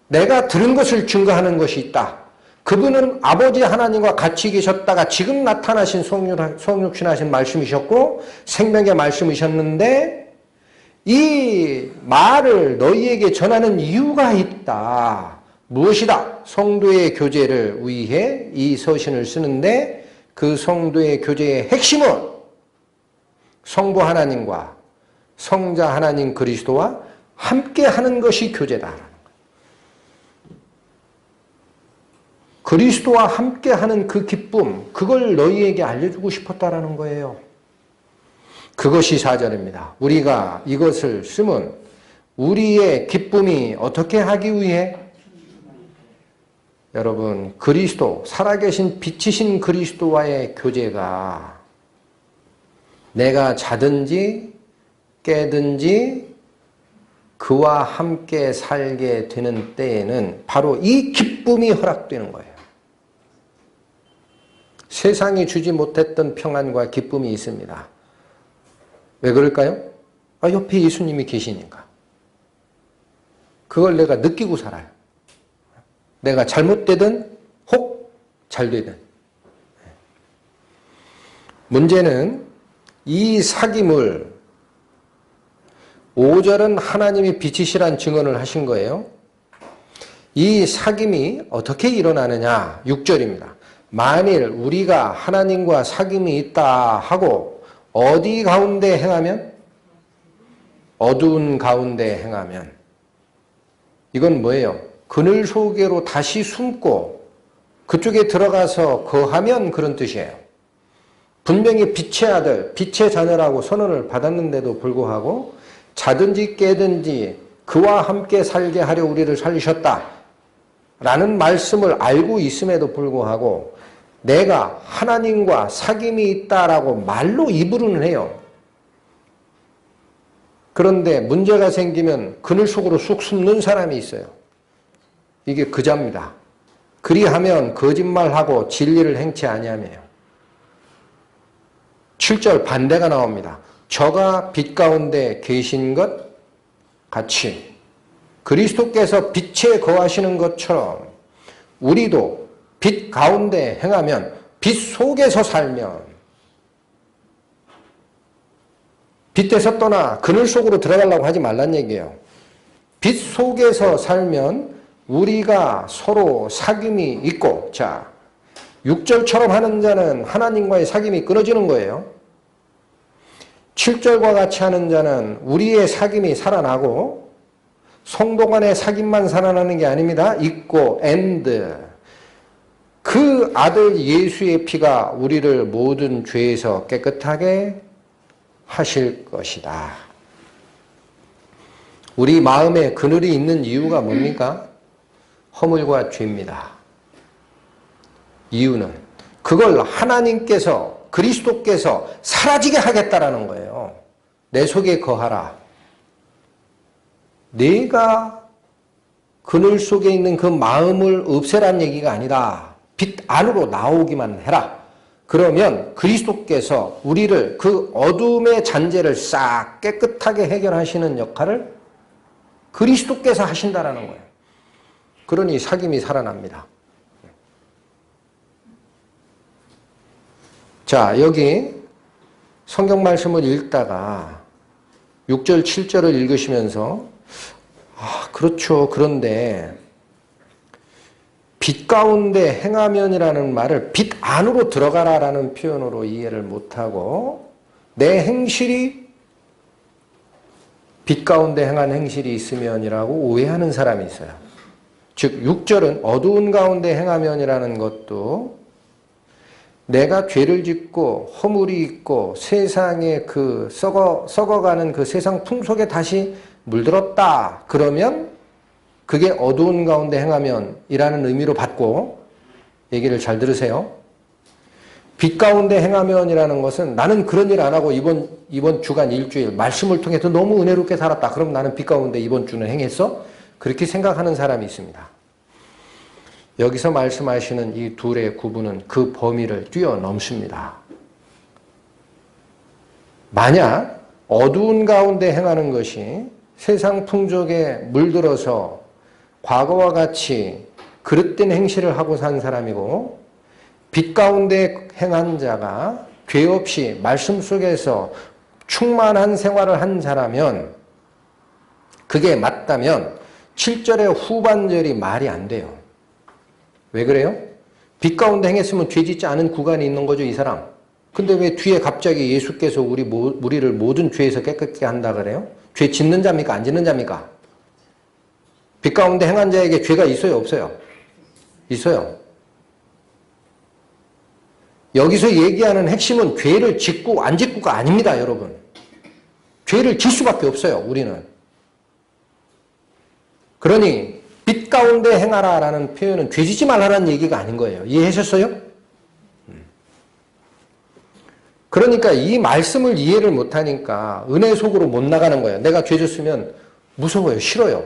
내가 들은 것을 증거하는 것이 있다. 그분은 아버지 하나님과 같이 계셨다가 지금 나타나신 성육신하신 말씀이셨고 생명의 말씀이셨는데 이 말을 너희에게 전하는 이유가 있다. 무엇이다? 성도의 교제를 위해 이 서신을 쓰는데 그 성도의 교제의 핵심은 성부 하나님과 성자 하나님 그리스도와 함께하는 것이 교제다. 그리스도와 함께하는 그 기쁨, 그걸 너희에게 알려주고 싶었다라는 거예요. 그것이 4절입니다. 우리가 이것을 쓰면 우리의 기쁨이 어떻게 하기 위해? 여러분, 그리스도, 살아계신 빛이신 그리스도와의 교제가 내가 자든지 깨든지 그와 함께 살게 되는 때에는 바로 이 기쁨이 허락되는 거예요. 세상이 주지 못했던 평안과 기쁨이 있습니다. 왜 그럴까요? 옆에 예수님이 계시니까. 그걸 내가 느끼고 살아요. 내가 잘못되든 혹 잘되든. 문제는 이 사귐을 5절은 하나님이 빛이시란 증언을 하신 거예요. 이 사귐이 어떻게 일어나느냐? 6절입니다. 만일 우리가 하나님과 사귐이 있다 하고 어디 가운데 행하면? 어두운 가운데 행하면. 이건 뭐예요? 그늘 속으로 다시 숨고 그쪽에 들어가서 거하면 그런 뜻이에요. 분명히 빛의 아들, 빛의 자녀라고 선언을 받았는데도 불구하고 자든지 깨든지 그와 함께 살게 하려 우리를 살리셨다 라는 말씀을 알고 있음에도 불구하고 내가 하나님과 사귐이 있다라고 말로 이부르는 해요. 그런데 문제가 생기면 그늘 속으로 쑥 숨는 사람이 있어요. 이게 그자입니다. 그리하면 거짓말하고 진리를 행치 아니하며요. 7절 반대가 나옵니다. 저가 빛 가운데 계신 것 같이 그리스도께서 빛에 거하시는 것처럼 우리도 빛 가운데 행하면 빛 속에서 살면 빛에서 떠나 그늘 속으로 들어가려고 하지 말란 얘기예요. 빛 속에서 살면 우리가 서로 사귐이 있고, 자, 6절처럼 하는 자는 하나님과의 사귐이 끊어지는 거예요. 7절과 같이 하는 자는 우리의 사귐이 살아나고 성도 간의 사귐만 살아나는 게 아닙니다. 있고 and 그 아들 예수의 피가 우리를 모든 죄에서 깨끗하게 하실 것이다. 우리 마음에 그늘이 있는 이유가 뭡니까? 허물과 죄입니다. 이유는 그걸 하나님께서 그리스도께서 사라지게 하겠다라는 거예요. 내 속에 거하라. 내가 그늘 속에 있는 그 마음을 없애란 얘기가 아니다. 빛 안으로 나오기만 해라. 그러면 그리스도께서 우리를 그 어둠의 잔재를 싹 깨끗하게 해결하시는 역할을 그리스도께서 하신다라는 거예요. 그러니 사귐이 살아납니다. 자, 여기 성경 말씀을 읽다가 6절, 7절을 읽으시면서 그렇죠. 그런데 빛 가운데 행하면이라는 말을 빛 안으로 들어가라라는 표현으로 이해를 못하고 내 행실이 빛 가운데 행한 행실이 있으면이라고 오해하는 사람이 있어요. 즉 6절은 어두운 가운데 행하면이라는 것도 내가 죄를 짓고 허물이 있고 세상에 그 썩어가는 그 세상 풍속에 다시 물들었다. 그러면 그게 어두운 가운데 행하면이라는 의미로 받고 얘기를 잘 들으세요. 빛 가운데 행하면이라는 것은 나는 그런 일 안 하고 이번 주간 일주일 말씀을 통해서 너무 은혜롭게 살았다. 그럼 나는 빛 가운데 이번 주는 행했어? 그렇게 생각하는 사람이 있습니다. 여기서 말씀하시는 이 둘의 구분은 그 범위를 뛰어넘습니다. 만약 어두운 가운데 행하는 것이 세상 풍족에 물들어서 과거와 같이 그릇된 행실을 하고 산 사람이고 빛 가운데 행한 자가 죄 없이 말씀 속에서 충만한 생활을 한 자라면 그게 맞다면 7절의 후반절이 말이 안 돼요. 왜 그래요? 빛 가운데 행했으면 죄 짓지 않은 구간이 있는 거죠, 이 사람. 근데 왜 뒤에 갑자기 예수께서 우리를 모든 죄에서 깨끗게 한다 그래요? 죄 짓는 자입니까? 안 짓는 자입니까? 빛 가운데 행한 자에게 죄가 있어요? 없어요? 있어요. 여기서 얘기하는 핵심은 죄를 짓고 안 짓고가 아닙니다, 여러분. 죄를 짓 수밖에 없어요, 우리는. 그러니 빛 가운데 행하라 라는 표현은 죄 짓지 말라는 얘기가 아닌 거예요. 이해하셨어요? 그러니까 이 말씀을 이해를 못하니까 은혜 속으로 못 나가는 거예요. 내가 죄 졌으면 무서워요. 싫어요.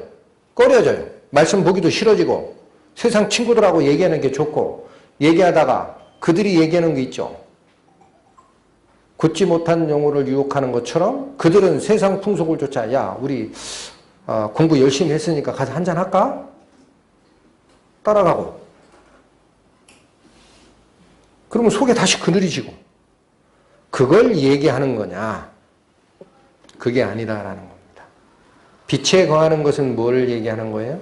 꺼려져요. 말씀 보기도 싫어지고 세상 친구들하고 얘기하는 게 좋고 얘기하다가 그들이 얘기하는 게 있죠. 굳지 못한 영혼을 유혹하는 것처럼 그들은 세상 풍속을 쫓아 야 우리 공부 열심히 했으니까 가서 한잔 할까? 따라가고 그러면 속에 다시 그늘이 지고 그걸 얘기하는 거냐? 그게 아니다라는 겁니다. 빛에 거하는 것은 뭘 얘기하는 거예요?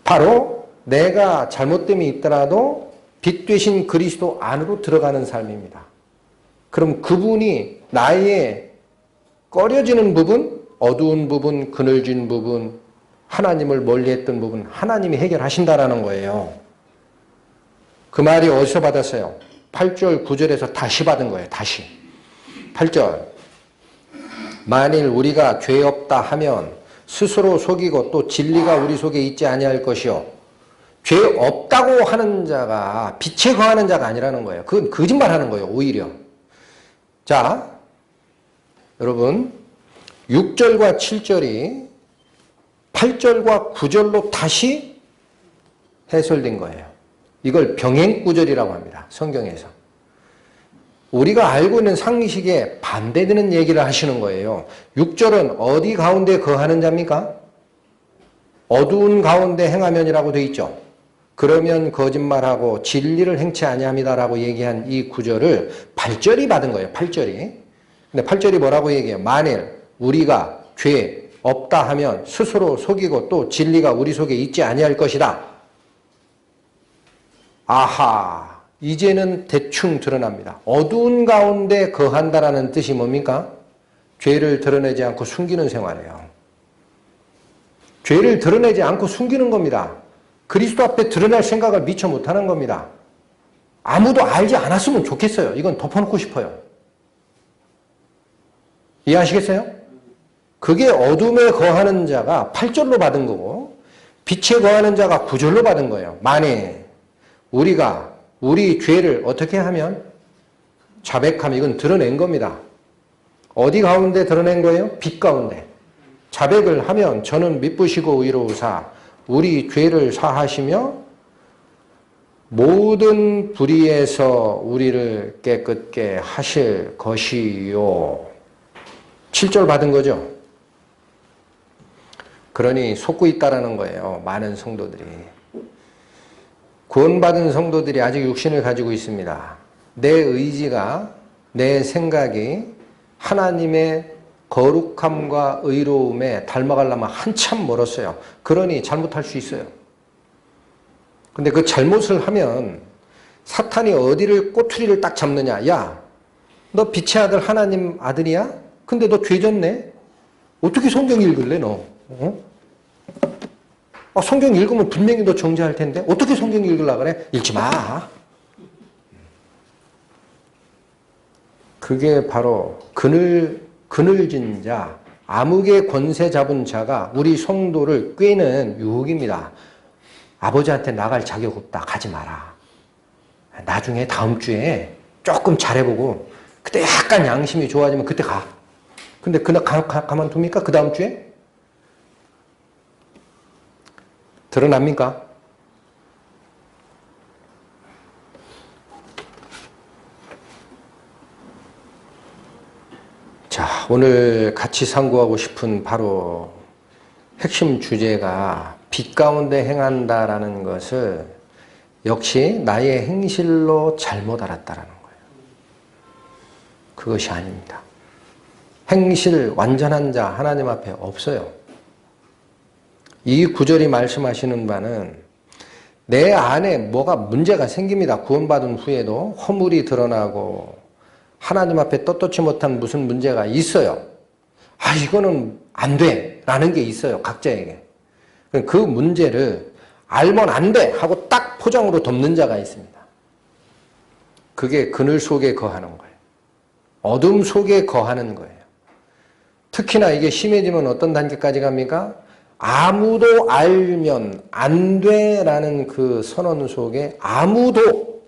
바로 내가 잘못됨이 있더라도 빛 되신 그리스도 안으로 들어가는 삶입니다. 그럼 그분이 나의 꺼려지는 부분, 어두운 부분, 그늘진 부분, 하나님을 멀리했던 부분 하나님이 해결하신다라는 거예요. 그 말이 어디서 받았어요? 8절, 9절에서 다시 받은 거예요. 다시. 8절. 만일 우리가 죄 없다 하면 스스로 속이고 또 진리가 우리 속에 있지 아니할 것이요. 죄 없다고 하는 자가 빛에 거하는 자가 아니라는 거예요. 그건 거짓말하는 거예요. 오히려. 자, 여러분 6절과 7절이 8절과 9절로 다시 해설된 거예요. 이걸 병행구절이라고 합니다. 성경에서. 우리가 알고 있는 상식에 반대되는 얘기를 하시는 거예요. 6절은 어디 가운데 거하는 자입니까? 어두운 가운데 행하면이라고 되어 있죠. 그러면 거짓말하고 진리를 행치 아니함이다라고 얘기한 이 구절을 8절이 받은 거예요. 8절이. 근데 8절이 뭐라고 얘기해요? 만일 우리가 죄 없다 하면 스스로 속이고 또 진리가 우리 속에 있지 아니할 것이다. 아하, 이제는 대충 드러납니다. 어두운 가운데 거한다라는 뜻이 뭡니까? 죄를 드러내지 않고 숨기는 생활이에요. 죄를 드러내지 않고 숨기는 겁니다. 그리스도 앞에 드러낼 생각을 미처 못하는 겁니다. 아무도 알지 않았으면 좋겠어요. 이건 덮어놓고 싶어요. 이해하시겠어요? 그게 어둠에 거하는 자가 8절로 받은 거고 빛에 거하는 자가 9절로 받은 거예요. 만일 우리가 우리 죄를 어떻게 하면 자백하면 이건 드러낸 겁니다. 어디 가운데 드러낸 거예요? 빛 가운데. 자백을 하면 저는 미쁘시고 의로우사 우리 죄를 사하시며 모든 불의에서 우리를 깨끗게 하실 것이요. 7절 받은 거죠. 그러니 속고 있다라는 거예요. 많은 성도들이. 구원받은 성도들이 아직 육신을 가지고 있습니다. 내 의지가, 내 생각이 하나님의 거룩함과 의로움에 닮아가려면 한참 멀었어요. 그러니 잘못할 수 있어요. 근데 그 잘못을 하면 사탄이 어디를 꼬투리를 딱 잡느냐. 야, 너 빛의 아들 하나님 아들이야? 근데 너 죄 졌네? 어떻게 성경 읽을래 너? 어? 성경 읽으면 분명히 너 정죄할 텐데 어떻게 성경 읽으려고 그래? 읽지 마. 그게 바로 그늘진 자, 암흑의 권세 잡은 자가 우리 성도를 꿰는 유혹입니다. 아버지한테 나갈 자격 없다. 가지 마라. 나중에 다음 주에 조금 잘해보고 그때 약간 양심이 좋아지면 그때 가. 근데 그날 가만둡니까? 그 다음 주에? 드러납니까? 자, 오늘 같이 상고하고 싶은 바로 핵심 주제가 빛 가운데 행한다라는 것을 역시 나의 행실로 잘못 알았다라는 거예요. 그것이 아닙니다. 행실 완전한 자 하나님 앞에 없어요. 이 구절이 말씀하시는 바는 내 안에 뭐가 문제가 생깁니다. 구원받은 후에도 허물이 드러나고 하나님 앞에 떳떳지 못한 무슨 문제가 있어요. 이거는 안 돼 라는 게 있어요. 각자에게. 그 문제를 알면 안 돼 하고 딱 포장으로 덮는 자가 있습니다. 그게 그늘 속에 거하는 거예요. 어둠 속에 거하는 거예요. 특히나 이게 심해지면 어떤 단계까지 갑니까? 아무도 알면 안 돼라는 그 선언 속에 아무도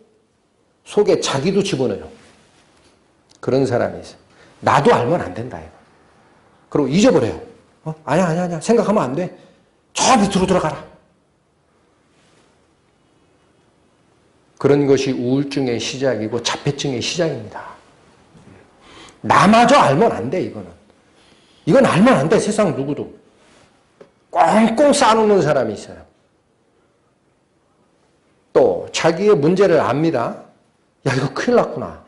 속에 자기도 집어넣어요. 그런 사람이 있어요. 나도 알면 안 된다. 이거. 그리고 잊어버려요. 아니야. 생각하면 안 돼. 저 밑으로 들어가라. 그런 것이 우울증의 시작이고 자폐증의 시작입니다. 나마저 알면 안 돼, 이거는. 이건 알면 안 돼, 세상 누구도. 꽁꽁 싸놓는 사람이 있어요. 또 자기의 문제를 압니다. 야, 이거 큰일 났구나.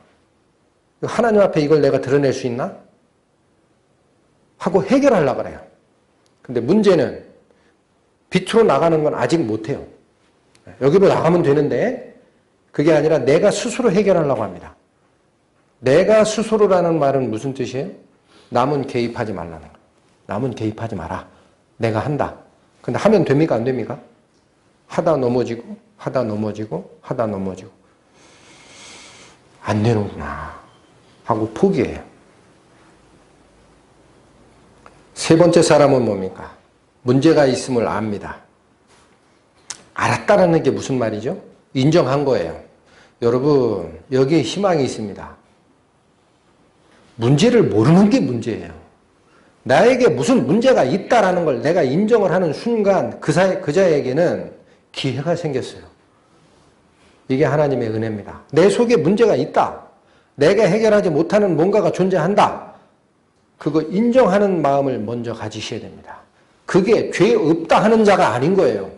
하나님 앞에 이걸 내가 드러낼 수 있나? 하고 해결하려고 그래요. 근데 문제는 빛으로 나가는 건 아직 못해요. 여기로 나가면 되는데 그게 아니라 내가 스스로 해결하려고 합니다. 내가 스스로라는 말은 무슨 뜻이에요? 남은 개입하지 말라는 거예요. 남은 개입하지 마라. 내가 한다. 근데 하면 됩니까? 안 됩니까? 하다 넘어지고 하다 넘어지고 하다 넘어지고 안 되는구나 하고 포기해요. 세 번째 사람은 뭡니까? 문제가 있음을 압니다. 알았다는 게 무슨 말이죠? 인정한 거예요. 여러분, 여기에 희망이 있습니다. 문제를 모르는 게 문제예요. 나에게 무슨 문제가 있다라는 걸 내가 인정을 하는 순간 그 자에게는 기회가 생겼어요. 이게 하나님의 은혜입니다. 내 속에 문제가 있다. 내가 해결하지 못하는 뭔가가 존재한다. 그거 인정하는 마음을 먼저 가지셔야 됩니다. 그게 죄 없다 하는 자가 아닌 거예요.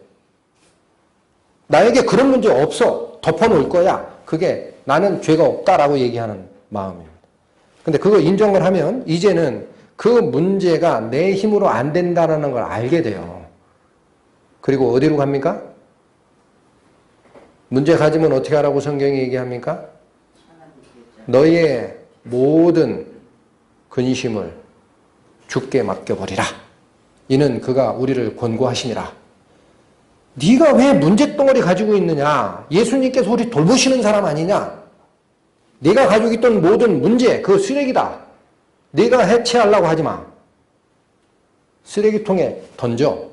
나에게 그런 문제 없어. 덮어놓을 거야. 그게 나는 죄가 없다라고 얘기하는 마음입니다. 근데 그거 인정을 하면 이제는 그 문제가 내 힘으로 안 된다는 걸 알게 돼요. 그리고 어디로 갑니까? 문제 가지면 어떻게 하라고 성경이 얘기합니까? 너의 모든 근심을 주께 맡겨버리라. 이는 그가 우리를 권고하시니라. 네가 왜 문제덩어리 가지고 있느냐? 예수님께서 우리 돌보시는 사람 아니냐? 네가 가지고 있던 모든 문제, 그거 쓰레기다. 네가 해체하려고 하지 마. 쓰레기통에 던져.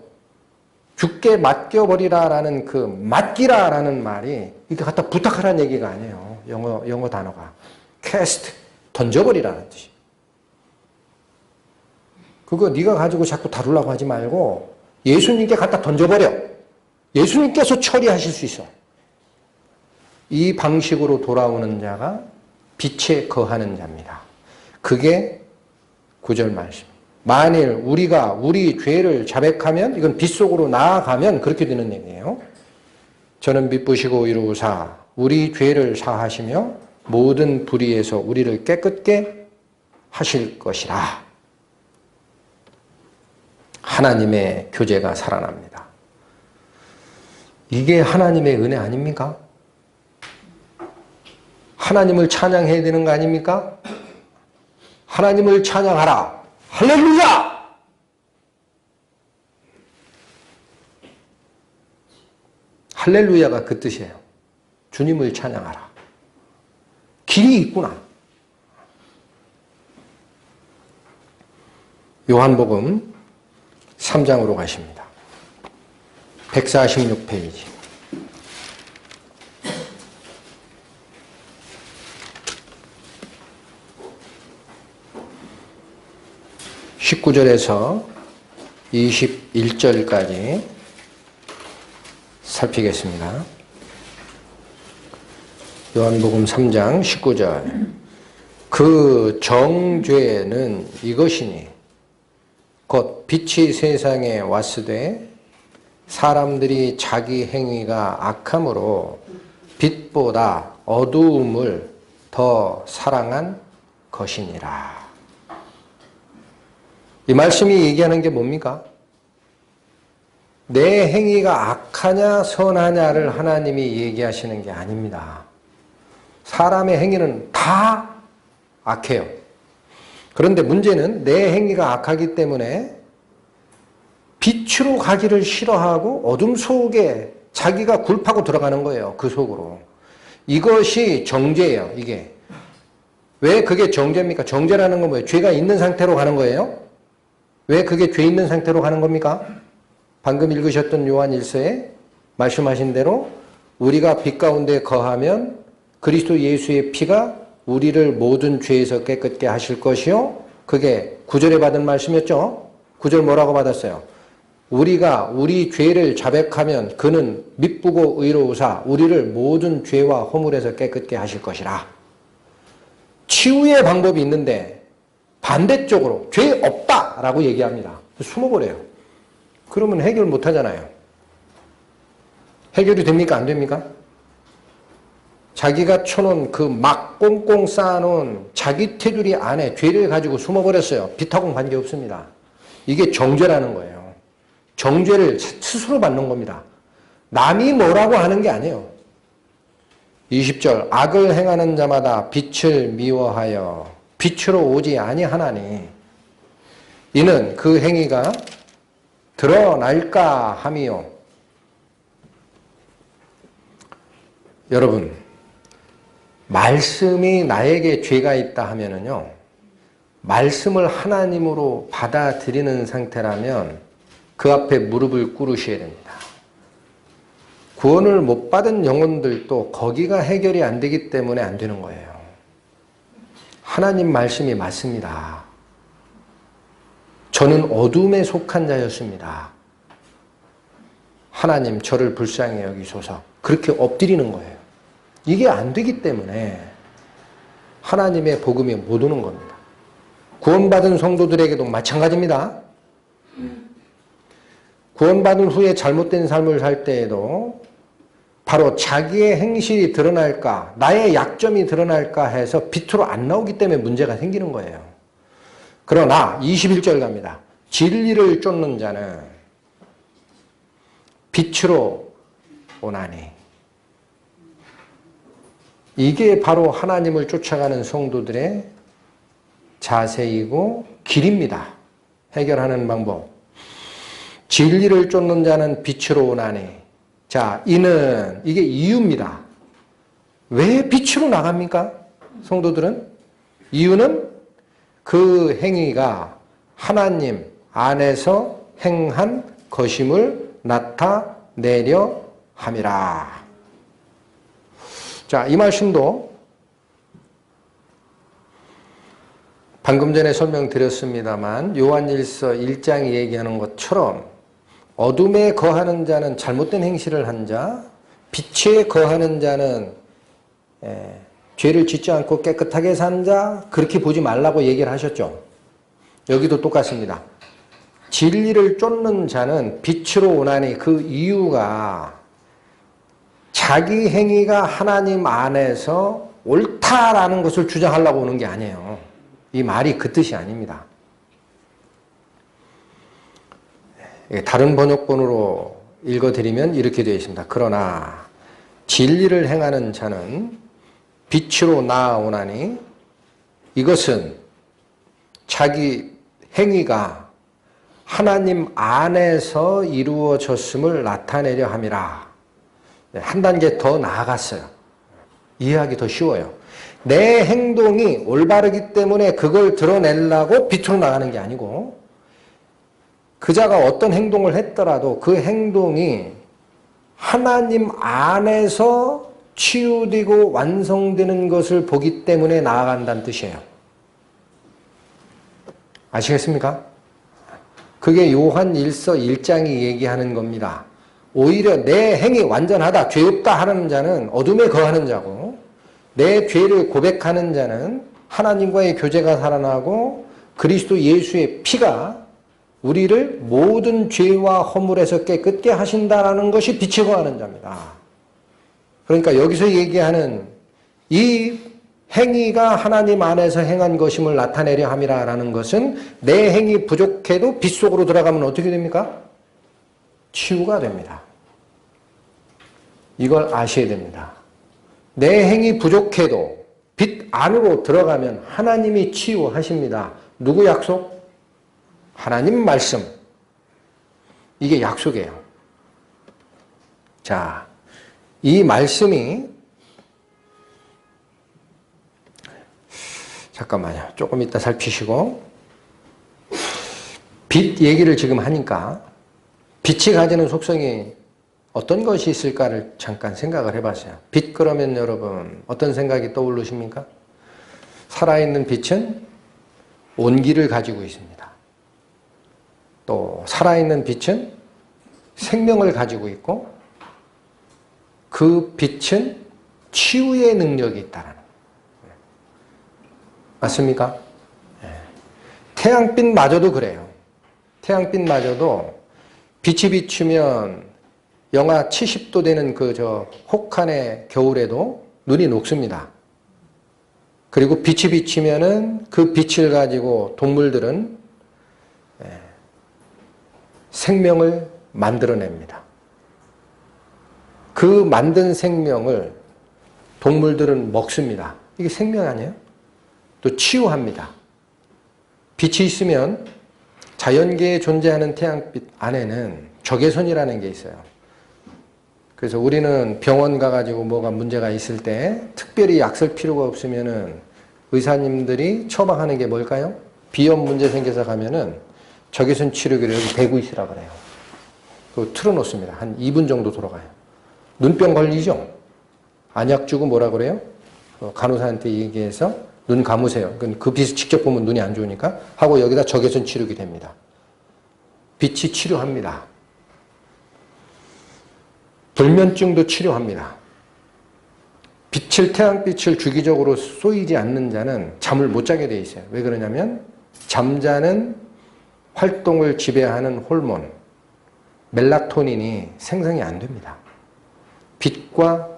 주께 맡겨버리라라는 그 맡기라라는 말이 이렇게 갖다 부탁하라는 얘기가 아니에요. 영어 단어가. cast, 던져버리라는 뜻이. 그거 네가 가지고 자꾸 다루려고 하지 말고 예수님께 갖다 던져버려. 예수님께서 처리하실 수 있어. 이 방식으로 돌아오는 자가 빛에 거하는 자입니다. 그게 9절 말씀. 만일 우리가 우리 죄를 자백하면 이건 빛 속으로 나아가면 그렇게 되는 얘기예요. 저는 미쁘시고 이루사 우리 죄를 사하시며 모든 불의에서 우리를 깨끗게 하실 것이라. 하나님의 교제가 살아납니다. 이게 하나님의 은혜 아닙니까? 하나님을 찬양해야 되는 거 아닙니까? 하나님을 찬양하라. 할렐루야! 할렐루야가 그 뜻이에요. 주님을 찬양하라. 길이 있구나. 요한복음 3장으로 가십니다. 146페이지. 19절에서 21절까지 살피겠습니다. 요한복음 3장 19절. 그 정죄는 이것이니 곧 빛이 세상에 왔으되 사람들이 자기 행위가 악함으로 빛보다 어두움을 더 사랑한 것이니라. 이 말씀이 얘기하는 게 뭡니까? 내 행위가 악하냐 선하냐를 하나님이 얘기하시는 게 아닙니다. 사람의 행위는 다 악해요. 그런데 문제는 내 행위가 악하기 때문에 빛으로 가기를 싫어하고 어둠 속에 자기가 굴파고 들어가는 거예요. 그 속으로. 이것이 정죄예요. 이게. 왜 그게 정죄입니까? 정죄라는 건 뭐예요? 죄가 있는 상태로 가는 거예요. 왜 그게 죄 있는 상태로 가는 겁니까? 방금 읽으셨던 요한일서에 말씀하신 대로 우리가 빛 가운데 거하면 그리스도 예수의 피가 우리를 모든 죄에서 깨끗게 하실 것이요. 그게 9절에 받은 말씀이었죠. 9절 뭐라고 받았어요? 우리가 우리 죄를 자백하면 그는 미쁘고 의로우사 우리를 모든 죄와 허물에서 깨끗게 하실 것이라. 치유의 방법이 있는데 반대쪽으로 죄 없다라고 얘기합니다. 숨어버려요. 그러면 해결 못하잖아요. 해결이 됩니까? 안 됩니까? 자기가 쳐놓은 그 막 꽁꽁 쌓아놓은 자기 테두리 안에 죄를 가지고 숨어버렸어요. 빛하고는 관계없습니다. 이게 정죄라는 거예요. 정죄를 스스로 받는 겁니다. 남이 뭐라고 하는 게 아니에요. 20절 악을 행하는 자마다 빛을 미워하여 빛으로 오지 아니하나니 이는 그 행위가 드러날까 함이요. 여러분, 말씀이 나에게 죄가 있다 하면은요, 말씀을 하나님으로 받아들이는 상태라면 그 앞에 무릎을 꿇으셔야 됩니다. 구원을 못 받은 영혼들도 거기가 해결이 안 되기 때문에 안 되는 거예요. 하나님 말씀이 맞습니다. 저는 어둠에 속한 자였습니다. 하나님 저를 불쌍히 여기소서. 그렇게 엎드리는 거예요. 이게 안 되기 때문에 하나님의 복음이 못 오는 겁니다. 구원받은 성도들에게도 마찬가지입니다. 구원받은 후에 잘못된 삶을 살 때에도 바로 자기의 행실이 드러날까, 나의 약점이 드러날까 해서 빛으로 안 나오기 때문에 문제가 생기는 거예요. 그러나 21절 갑니다. 진리를 쫓는 자는 빛으로 오나니. 이게 바로 하나님을 쫓아가는 성도들의 자세이고 길입니다. 해결하는 방법. 진리를 쫓는 자는 빛으로 오나니. 자, 이는 이게 이유입니다. 왜 빛으로 나갑니까? 성도들은? 이유는 그 행위가 하나님 안에서 행한 것임을 나타내려 함이라. 자, 이 말씀도 방금 전에 설명드렸습니다만 요한일서 1장이 얘기하는 것처럼 어둠에 거하는 자는 잘못된 행실을 한 자, 빛에 거하는 자는 죄를 짓지 않고 깨끗하게 산 자, 그렇게 보지 말라고 얘기를 하셨죠. 여기도 똑같습니다. 진리를 쫓는 자는 빛으로 오나니 그 이유가 자기 행위가 하나님 안에서 옳다라는 것을 주장하려고 오는 게 아니에요. 이 말이 그 뜻이 아닙니다. 다른 번역본으로 읽어드리면 이렇게 되어 있습니다. 그러나 진리를 행하는 자는 빛으로 나아오나니 이것은 자기 행위가 하나님 안에서 이루어졌음을 나타내려 함이라. 한 단계 더 나아갔어요. 이해하기 더 쉬워요. 내 행동이 올바르기 때문에 그걸 드러내려고 빛으로 나가는 게 아니고 그자가 어떤 행동을 했더라도 그 행동이 하나님 안에서 치유되고 완성되는 것을 보기 때문에 나아간다는 뜻이에요. 아시겠습니까? 그게 요한일서 1장이 얘기하는 겁니다. 오히려 내 행위 완전하다, 죄 없다 하는 자는 어둠에 거하는 자고 내 죄를 고백하는 자는 하나님과의 교제가 살아나고 그리스도 예수의 피가 우리를 모든 죄와 허물에서 깨끗게 하신다라는 것이 빛에 거하는 자입니다. 그러니까 여기서 얘기하는 이 행위가 하나님 안에서 행한 것임을 나타내려 함이라는 것은 내 행위 부족해도 빛 속으로 들어가면 어떻게 됩니까? 치유가 됩니다. 이걸 아셔야 됩니다. 내 행위 부족해도 빛 안으로 들어가면 하나님이 치유하십니다. 누구 약속? 하나님 말씀. 이게 약속이에요. 자, 이 말씀이 잠깐만요. 조금 이따 살피시고 빛 얘기를 지금 하니까 빛이 가지는 속성이 어떤 것이 있을까를 잠깐 생각을 해봤어요. 빛 그러면 여러분 어떤 생각이 떠오르십니까? 살아있는 빛은 온기를 가지고 있습니다. 또 살아있는 빛은 생명을 가지고 있고 그 빛은 치유의 능력이 있다는 거예요. 맞습니까? 태양빛마저도 그래요. 태양빛마저도 빛이 비추면 영하 70도 되는 혹한의 겨울에도 눈이 녹습니다. 그리고 빛이 비치면은 그 빛을 가지고 동물들은 생명을 만들어냅니다. 그 만든 생명을 동물들은 먹습니다. 이게 생명 아니에요? 또 치유합니다. 빛이 있으면 자연계에 존재하는 태양빛 안에는 적외선이라는 게 있어요. 그래서 우리는 병원 가가지고 뭐가 문제가 있을 때 특별히 약 쓸 필요가 없으면은 의사님들이 처방하는 게 뭘까요? 비염 문제 생겨서 가면은 적외선 치료기를 여기 대고 있으라 그래요. 그거 틀어놓습니다. 한 2분 정도 돌아가요. 눈병 걸리죠? 안약 주고 뭐라 그래요? 간호사한테 얘기해서 눈 감으세요. 그 빛을 직접 보면 눈이 안 좋으니까 하고 여기다 적외선 치료기 됩니다. 빛이 치료합니다. 불면증도 치료합니다. 태양빛을 주기적으로 쏘이지 않는 자는 잠을 못 자게 돼 있어요. 왜 그러냐면 잠자는 활동을 지배하는 호르몬 멜라토닌이 생성이 안 됩니다. 빛과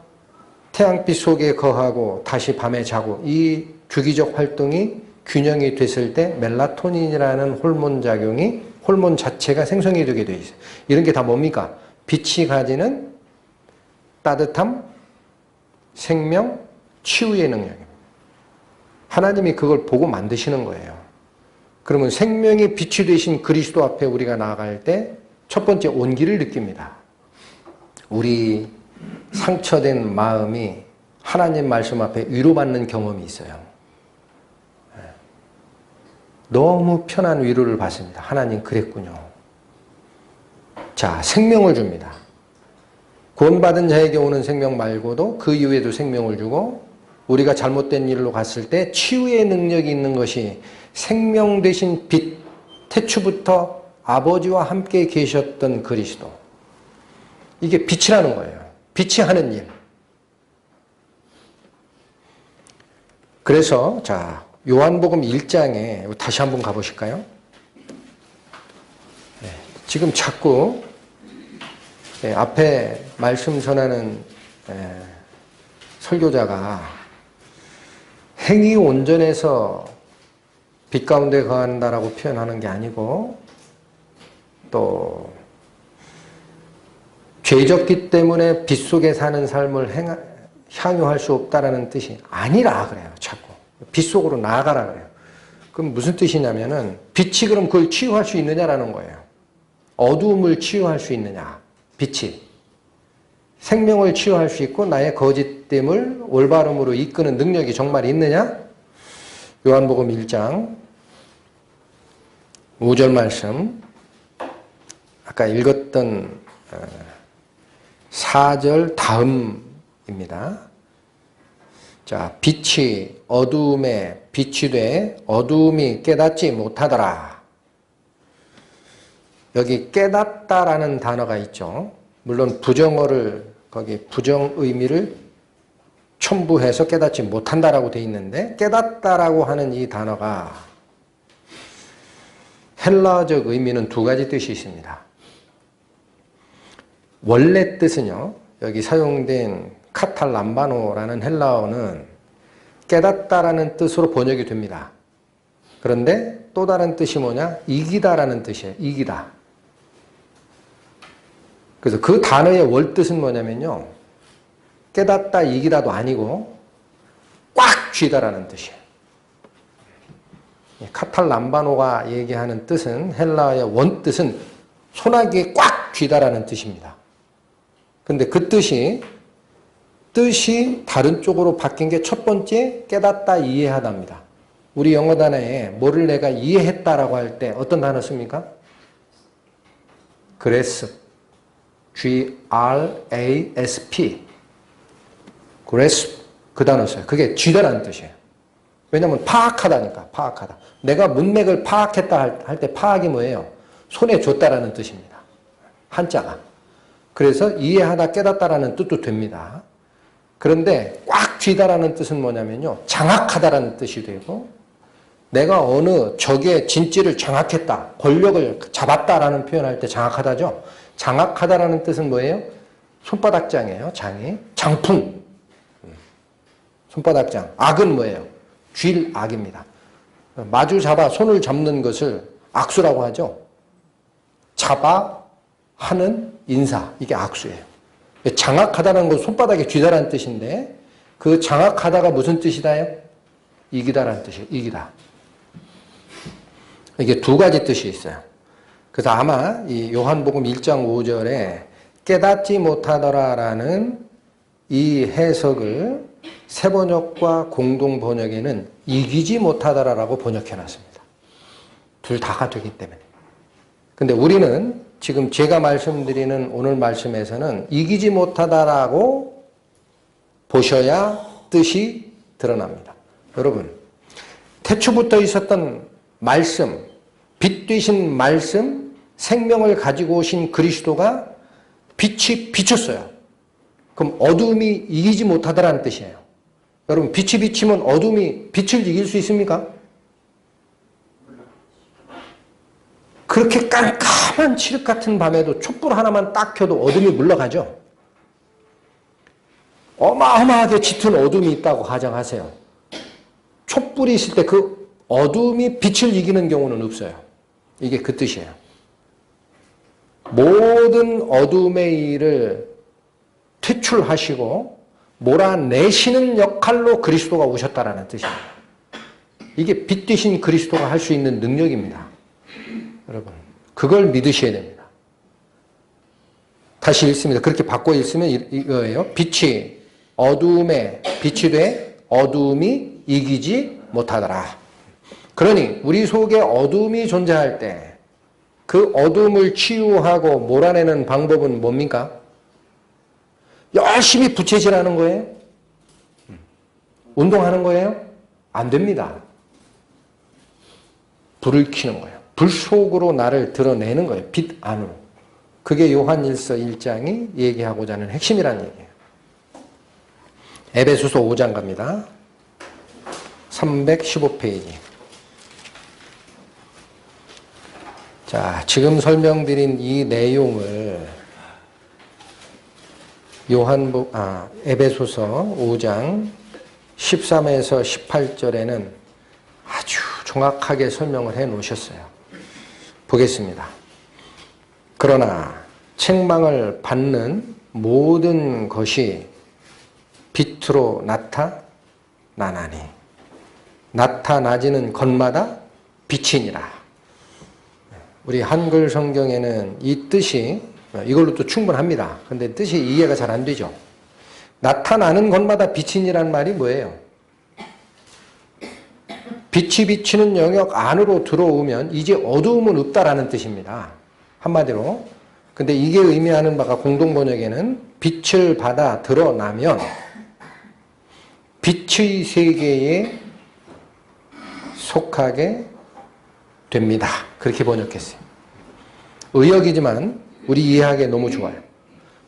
태양빛 속에 거하고 다시 밤에 자고 이 주기적 활동이 균형이 됐을 때 멜라토닌이라는 호르몬 작용이 호르몬 자체가 생성이 되게 돼 있어요. 이런 게 다 뭡니까? 빛이 가지는 따뜻함, 생명, 치유의 능력입니다. 하나님이 그걸 보고 만드시는 거예요. 그러면 생명의 빛이 되신 그리스도 앞에 우리가 나아갈 때 첫 번째 온기를 느낍니다. 우리 상처된 마음이 하나님 말씀 앞에 위로받는 경험이 있어요. 너무 편한 위로를 받습니다. 하나님 그랬군요. 자, 생명을 줍니다. 구원받은 자에게 오는 생명 말고도 그 이후에도 생명을 주고 우리가 잘못된 일로 갔을 때 치유의 능력이 있는 것이 생명 되신 빛, 태초부터 아버지와 함께 계셨던 그리스도. 이게 빛이라는 거예요. 빛이 하는 일. 그래서 자 요한복음 1장에 다시 한번 가보실까요? 네, 지금 자꾸 앞에 말씀 전하는 설교자가 행위 온전해서 빛 가운데 거한다라고 표현하는 게 아니고 또 죄졌기 때문에 빛 속에 사는 삶을 향유할 수 없다라는 뜻이 아니라 그래요. 자꾸 빛 속으로 나아가라 그래요. 그럼 무슨 뜻이냐면은 빛이 그럼 그걸 치유할 수 있느냐라는 거예요. 어두움을 치유할 수 있느냐. 빛이 생명을 치유할 수 있고 나의 거짓됨을 올바름으로 이끄는 능력이 정말 있느냐? 요한복음 1장 5절 말씀 아까 읽었던 4절 다음입니다. 자, 빛이 어두움에 빛이 돼 어두움이 깨닫지 못하더라. 여기 깨닫다라는 단어가 있죠. 물론 부정어를 거기 부정 의미를 첨부해서 깨닫지 못한다라고 돼 있는데 깨닫다라고 하는 이 단어가 헬라어적 의미는 두 가지 뜻이 있습니다. 원래 뜻은요. 여기 사용된 카탈람바노라는 헬라어는 깨닫다라는 뜻으로 번역이 됩니다. 그런데 또 다른 뜻이 뭐냐? 이기다라는 뜻이에요. 이기다. 그래서 그 단어의 원뜻은 뭐냐면요. 깨닫다, 이기다도 아니고 꽉 쥐다라는 뜻이에요. 카탈람바노가 얘기하는 뜻은 헬라어의 원뜻은 소나기에 꽉 쥐다라는 뜻입니다. 근데 그 뜻이 다른 쪽으로 바뀐 게 첫 번째 깨닫다, 이해하다입니다. 우리 영어 단어에 뭐를 내가 이해했다라고 할 때 어떤 단어 씁니까? grasp. grasp. grasp. 그 단어 써요. 그게 쥐다라는 뜻이에요. 왜냐하면 파악하다니까. 파악하다. 내가 문맥을 파악했다 할 때 파악이 뭐예요? 손에 줬다라는 뜻입니다. 한자가. 그래서 이해하다 깨닫다라는 뜻도 됩니다. 그런데 꽉 쥐다라는 뜻은 뭐냐면요. 장악하다라는 뜻이 되고 내가 어느 적의 진지를 장악했다. 권력을 잡았다라는 표현할 때 장악하다죠. 장악하다라는 뜻은 뭐예요? 손바닥장이에요. 장이. 장풍. 손바닥장. 악은 뭐예요? 쥘 악입니다. 마주 잡아 손을 잡는 것을 악수라고 하죠. 잡아 하는 인사. 이게 악수예요. 장악하다는 건 손바닥에 쥐다라는 뜻인데 그 장악하다가 무슨 뜻이다요? 이기다라는 뜻이에요. 이기다. 이게 두 가지 뜻이 있어요. 그래서 아마 이 요한복음 1장 5절에 깨닫지 못하더라라는 이 해석을 새번역과 공동번역에는 이기지 못하더라라고 번역해놨습니다. 둘 다가 되기 때문에. 근데 우리는 지금 제가 말씀드리는 오늘 말씀에서는 이기지 못하다라고 보셔야 뜻이 드러납니다. 여러분, 태초부터 있었던 말씀, 빛 되신 말씀, 생명을 가지고 오신 그리스도가 빛이 비쳤어요. 그럼 어둠이 이기지 못하다라는 뜻이에요. 여러분, 빛이 비치면 어둠이 빛을 이길 수 있습니까? 그렇게 깜깜한 칠흑 같은 밤에도 촛불 하나만 딱 켜도 어둠이 물러가죠. 어마어마하게 짙은 어둠이 있다고 가정하세요. 촛불이 있을 때 그 어둠이 빛을 이기는 경우는 없어요. 이게 그 뜻이에요. 모든 어둠의 일을 퇴출하시고 몰아내시는 역할로 그리스도가 오셨다라는 뜻입니다. 이게 빛 되신 그리스도가 할 수 있는 능력입니다. 여러분, 그걸 믿으셔야 됩니다. 다시 읽습니다. 그렇게 바꿔 읽으면 이거예요. 빛이 어둠에 빛이 돼 어둠이 이기지 못하더라. 그러니 우리 속에 어둠이 존재할 때 그 어둠을 치유하고 몰아내는 방법은 뭡니까? 열심히 부채질하는 거예요? 운동하는 거예요? 안 됩니다. 불을 켜는 거예요. 불 속으로 나를 드러내는 거예요. 빛 안으로. 그게 요한일서 1장이 얘기하고자 하는 핵심이라는 얘기예요. 에베소서 5장 갑니다. 315페이지. 자, 지금 설명드린 이 내용을 에베소서 5장 13에서 18절에는 아주 정확하게 설명을 해 놓으셨어요. 보겠습니다. 그러나 책망을 받는 모든 것이 빛으로 나타나나니 나타나지는 것마다 빛이니라. 우리 한글 성경에는 이 뜻이 이걸로 또 충분합니다. 근데 뜻이 이해가 잘 안 되죠. 나타나는 것마다 빛이니란 말이 뭐예요? 빛이 비치는 영역 안으로 들어오면 이제 어두움은 없다라는 뜻입니다. 한마디로. 근데 이게 의미하는 바가 공동번역에는 빛을 받아 드러나면 빛의 세계에 속하게 됩니다. 그렇게 번역했어요. 의역이지만 우리 이해하기에 너무 좋아요.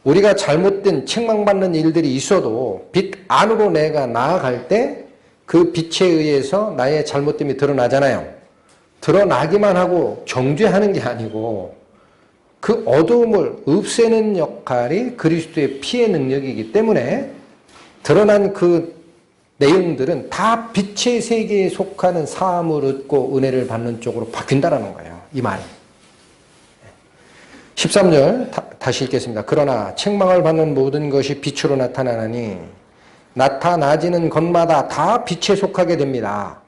우리가 잘못된 책망받는 일들이 있어도 빛 안으로 내가 나아갈 때 그 빛에 의해서 나의 잘못됨이 드러나잖아요. 드러나기만 하고 정죄하는 게 아니고 그 어두움을 없애는 역할이 그리스도의 피의 능력이기 때문에 드러난 그 내용들은 다 빛의 세계에 속하는 사함을 얻고 은혜를 받는 쪽으로 바뀐다는 거예요. 이 말이. 13절 다시 읽겠습니다. 그러나 책망을 받는 모든 것이 빛으로 나타나니 나타나지는 것마다 다 빛에 속하게 됩니다.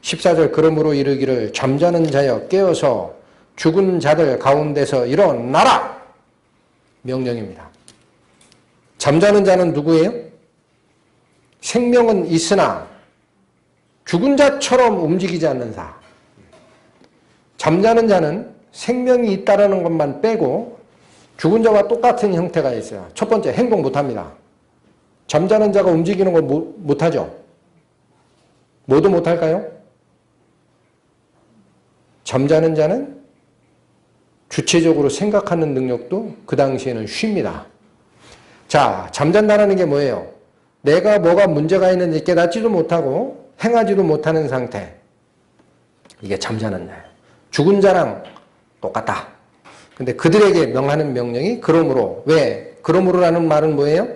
14절 그러므로 이르기를 잠자는 자여 깨어서 죽은 자들 가운데서 일어나라. 명령입니다. 잠자는 자는 누구예요? 생명은 있으나 죽은 자처럼 움직이지 않는 자. 잠자는 자는 생명이 있다라는 것만 빼고 죽은 자와 똑같은 형태가 있어요. 첫 번째, 행동 못합니다. 잠자는 자가 움직이는 거 못하죠? 모두 못할까요? 잠자는 자는 주체적으로 생각하는 능력도 그 당시에는 쉽니다. 자, 잠잔다는 게 뭐예요? 내가 뭐가 문제가 있는지 깨닫지도 못하고 행하지도 못하는 상태. 이게 잠자는 자예요. 죽은 자랑 똑같다. 근데 그들에게 명하는 명령이 그러므로. 왜? 그러므로라는 말은 뭐예요?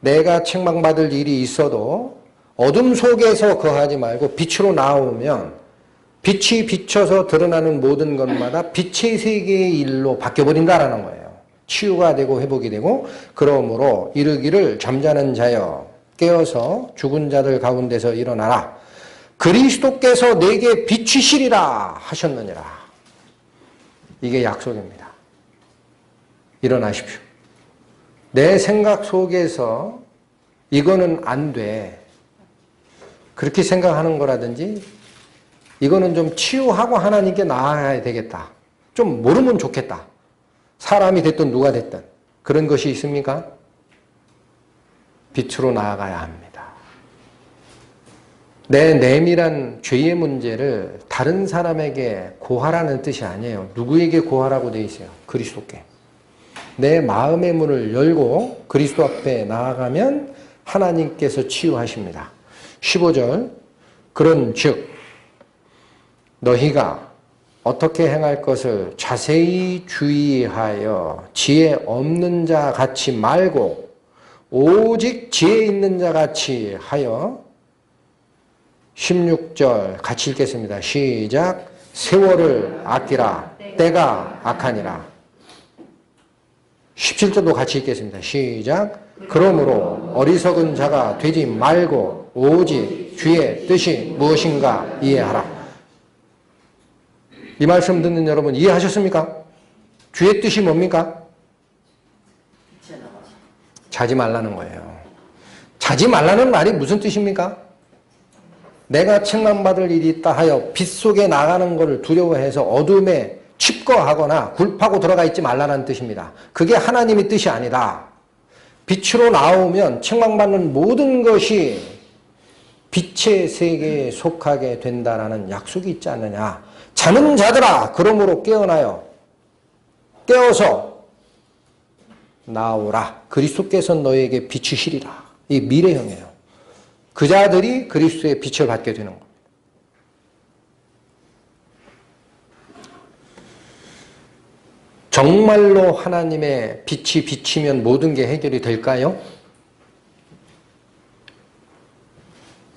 내가 책망받을 일이 있어도 어둠 속에서 거하지 말고 빛으로 나오면 빛이 비춰서 드러나는 모든 것마다 빛의 세계의 일로 바뀌어버린다라는 거예요. 치유가 되고 회복이 되고, 그러므로 이르기를 잠자는 자여 깨어서 죽은 자들 가운데서 일어나라. 그리스도께서 내게 비추시리라 하셨느니라. 이게 약속입니다. 일어나십시오. 내 생각 속에서 이거는 안 돼. 그렇게 생각하는 거라든지 이거는 좀 치유하고 하나님께 나아가야 되겠다. 좀 모르면 좋겠다. 사람이 됐든 누가 됐든 그런 것이 있습니까? 빛으로 나아가야 합니다. 내 내밀한 죄의 문제를 다른 사람에게 고하라는 뜻이 아니에요. 누구에게 고하라고 되어 있어요? 그리스도께. 내 마음의 문을 열고 그리스도 앞에 나아가면 하나님께서 치유하십니다. 15절, 그런즉 너희가 어떻게 행할 것을 자세히 주의하여 지혜 없는 자 같이 말고 오직 지혜 있는 자 같이 하여. 16절 같이 읽겠습니다. 시작. 세월을 아끼라. 때가 악하니라. 17절도 같이 읽겠습니다. 시작. 그러므로 어리석은 자가 되지 말고 오직 주의 뜻이 무엇인가 이해하라. 이 말씀 듣는 여러분 이해하셨습니까? 주의 뜻이 뭡니까? 자지 말라는 거예요. 자지 말라는 말이 무슨 뜻입니까? 내가 책망받을 일이 있다 하여 빛 속에 나가는 것을 두려워해서 어둠에 칩거하거나 굴파고 들어가 있지 말라는 뜻입니다. 그게 하나님의 뜻이 아니다. 빛으로 나오면 책망받는 모든 것이 빛의 세계에 속하게 된다라는 약속이 있지 않느냐. 자는 자들아 그러므로 깨어나요. 깨어서 나오라. 그리스도께서 너에게 비추시리라. 이 미래형이에요. 그 자들이 그리스도의 빛을 받게 되는 겁니다. 정말로 하나님의 빛이 비치면 모든 게 해결이 될까요?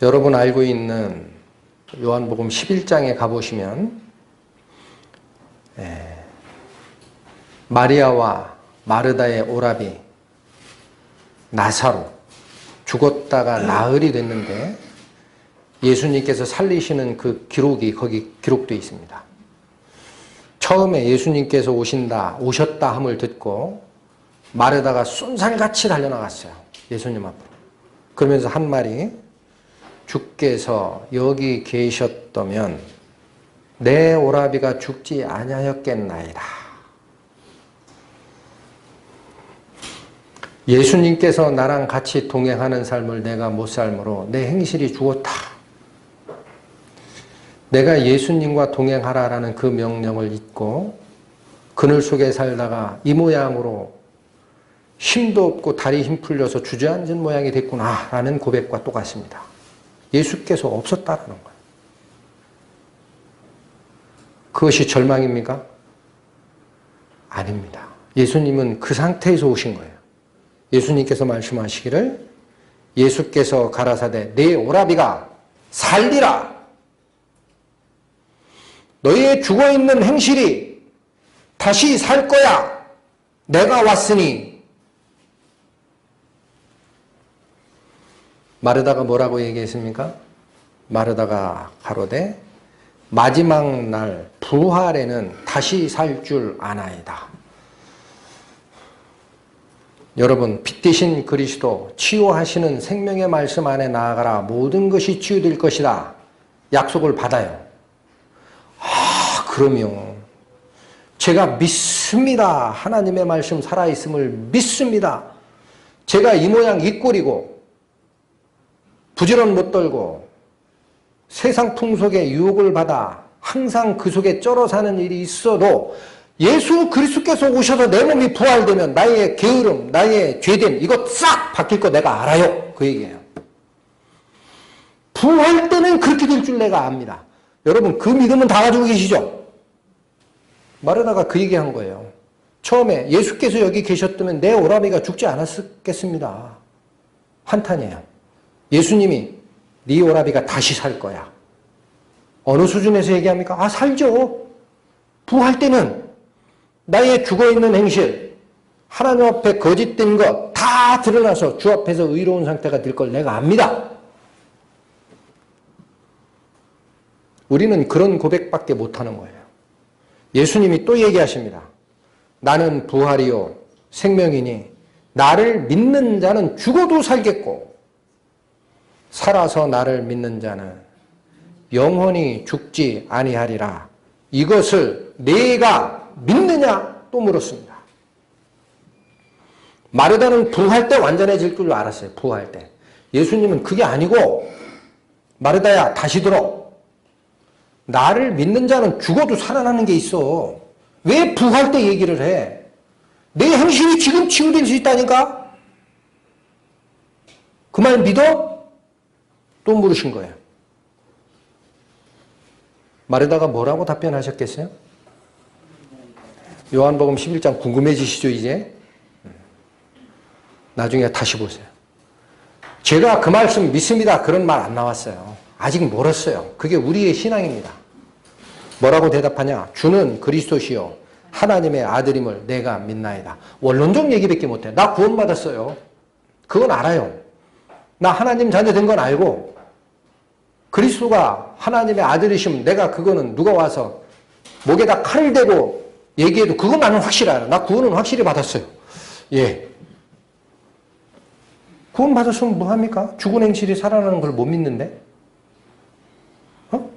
여러분 알고 있는 요한복음 11장에 가보시면 마리아와 마르다의 오라비 나사로 죽었다가 나흘이 됐는데 예수님께서 살리시는 그 기록이 거기 기록되어 있습니다. 처음에 예수님께서 오셨다 함을 듣고 마르다가 쏜살같이 달려나갔어요. 예수님 앞으로. 그러면서 한 말이, 주께서 여기 계셨다면 내 오라비가 죽지 아니하였겠나이다. 예수님께서 나랑 같이 동행하는 삶을 내가 못 살므로 내 행실이 죽었다. 내가 예수님과 동행하라라는 그 명령을 잊고 그늘 속에 살다가 이 모양으로 힘도 없고 다리 힘 풀려서 주저앉은 모양이 됐구나라는 고백과 똑같습니다. 예수께서 없었다라는 거예요. 그것이 절망입니까? 아닙니다. 예수님은 그 상태에서 오신 거예요. 예수님께서 말씀하시기를 예수께서 가라사대 내 오라비가 살리라. 너희의 죽어있는 행실이 다시 살 거야. 내가 왔으니. 마르다가 뭐라고 얘기했습니까? 마르다가 가로되 마지막 날 부활에는 다시 살 줄 아나이다. 여러분, 빛 대신 그리스도, 치유하시는 생명의 말씀 안에 나아가라. 모든 것이 치유될 것이다. 약속을 받아요. 그러면 제가 믿습니다. 하나님의 말씀 살아있음을 믿습니다. 제가 이 모양 이 꼴이고 부지런 못 떨고 세상 풍속에 유혹을 받아 항상 그 속에 쩔어 사는 일이 있어도 예수 그리스도께서 오셔서 내 몸이 부활되면 나의 게으름, 나의 죄됨 이거 싹 바뀔 거 내가 알아요. 그 얘기예요. 부활 때는 그렇게 될 줄 내가 압니다. 여러분 그 믿음은 다 가지고 계시죠? 마르다가 그 얘기한 거예요. 처음에 예수께서 여기 계셨다면 내 오라비가 죽지 않았겠습니다. 한탄이에요. 예수님이 네 오라비가 다시 살 거야. 어느 수준에서 얘기합니까? 아 살죠. 부활 때는 나의 죽어있는 행실, 하나님 앞에 거짓된 것 다 드러나서 주 앞에서 의로운 상태가 될 걸 내가 압니다. 우리는 그런 고백밖에 못하는 거예요. 예수님이 또 얘기하십니다. 나는 부활이요 생명이니 나를 믿는 자는 죽어도 살겠고 살아서 나를 믿는 자는 영원히 죽지 아니하리라. 이것을 네가 믿느냐? 또 물었습니다. 마르다는 부활 때 완전해질 줄 알았어요. 부활 때. 예수님은 그게 아니고 마르다야 다시 들어. 나를 믿는 자는 죽어도 살아나는 게 있어. 왜 부활 때 얘기를 해? 내 행실이 지금 치유될 수 있다니까? 그 말 믿어? 또 물으신 거예요. 마르다가 뭐라고 답변하셨겠어요? 요한복음 11장 궁금해지시죠 이제? 나중에 다시 보세요. 제가 그 말씀 믿습니다. 그런 말 안 나왔어요. 아직 멀었어요. 그게 우리의 신앙입니다. 뭐라고 대답하냐? 주는 그리스도시요 하나님의 아들임을 내가 믿나이다. 원론적 얘기밖에 못해. 나 구원받았어요. 그건 알아요. 나 하나님 자녀 된 건 알고 그리스도가 하나님의 아들이시면 내가 그거는 누가 와서 목에다 칼을 대고 얘기해도 그건 나는 확실히 알아. 나 구원은 확실히 받았어요. 예. 구원 받았으면 뭐합니까? 죽은 행실이 살아나는 걸 못 믿는데?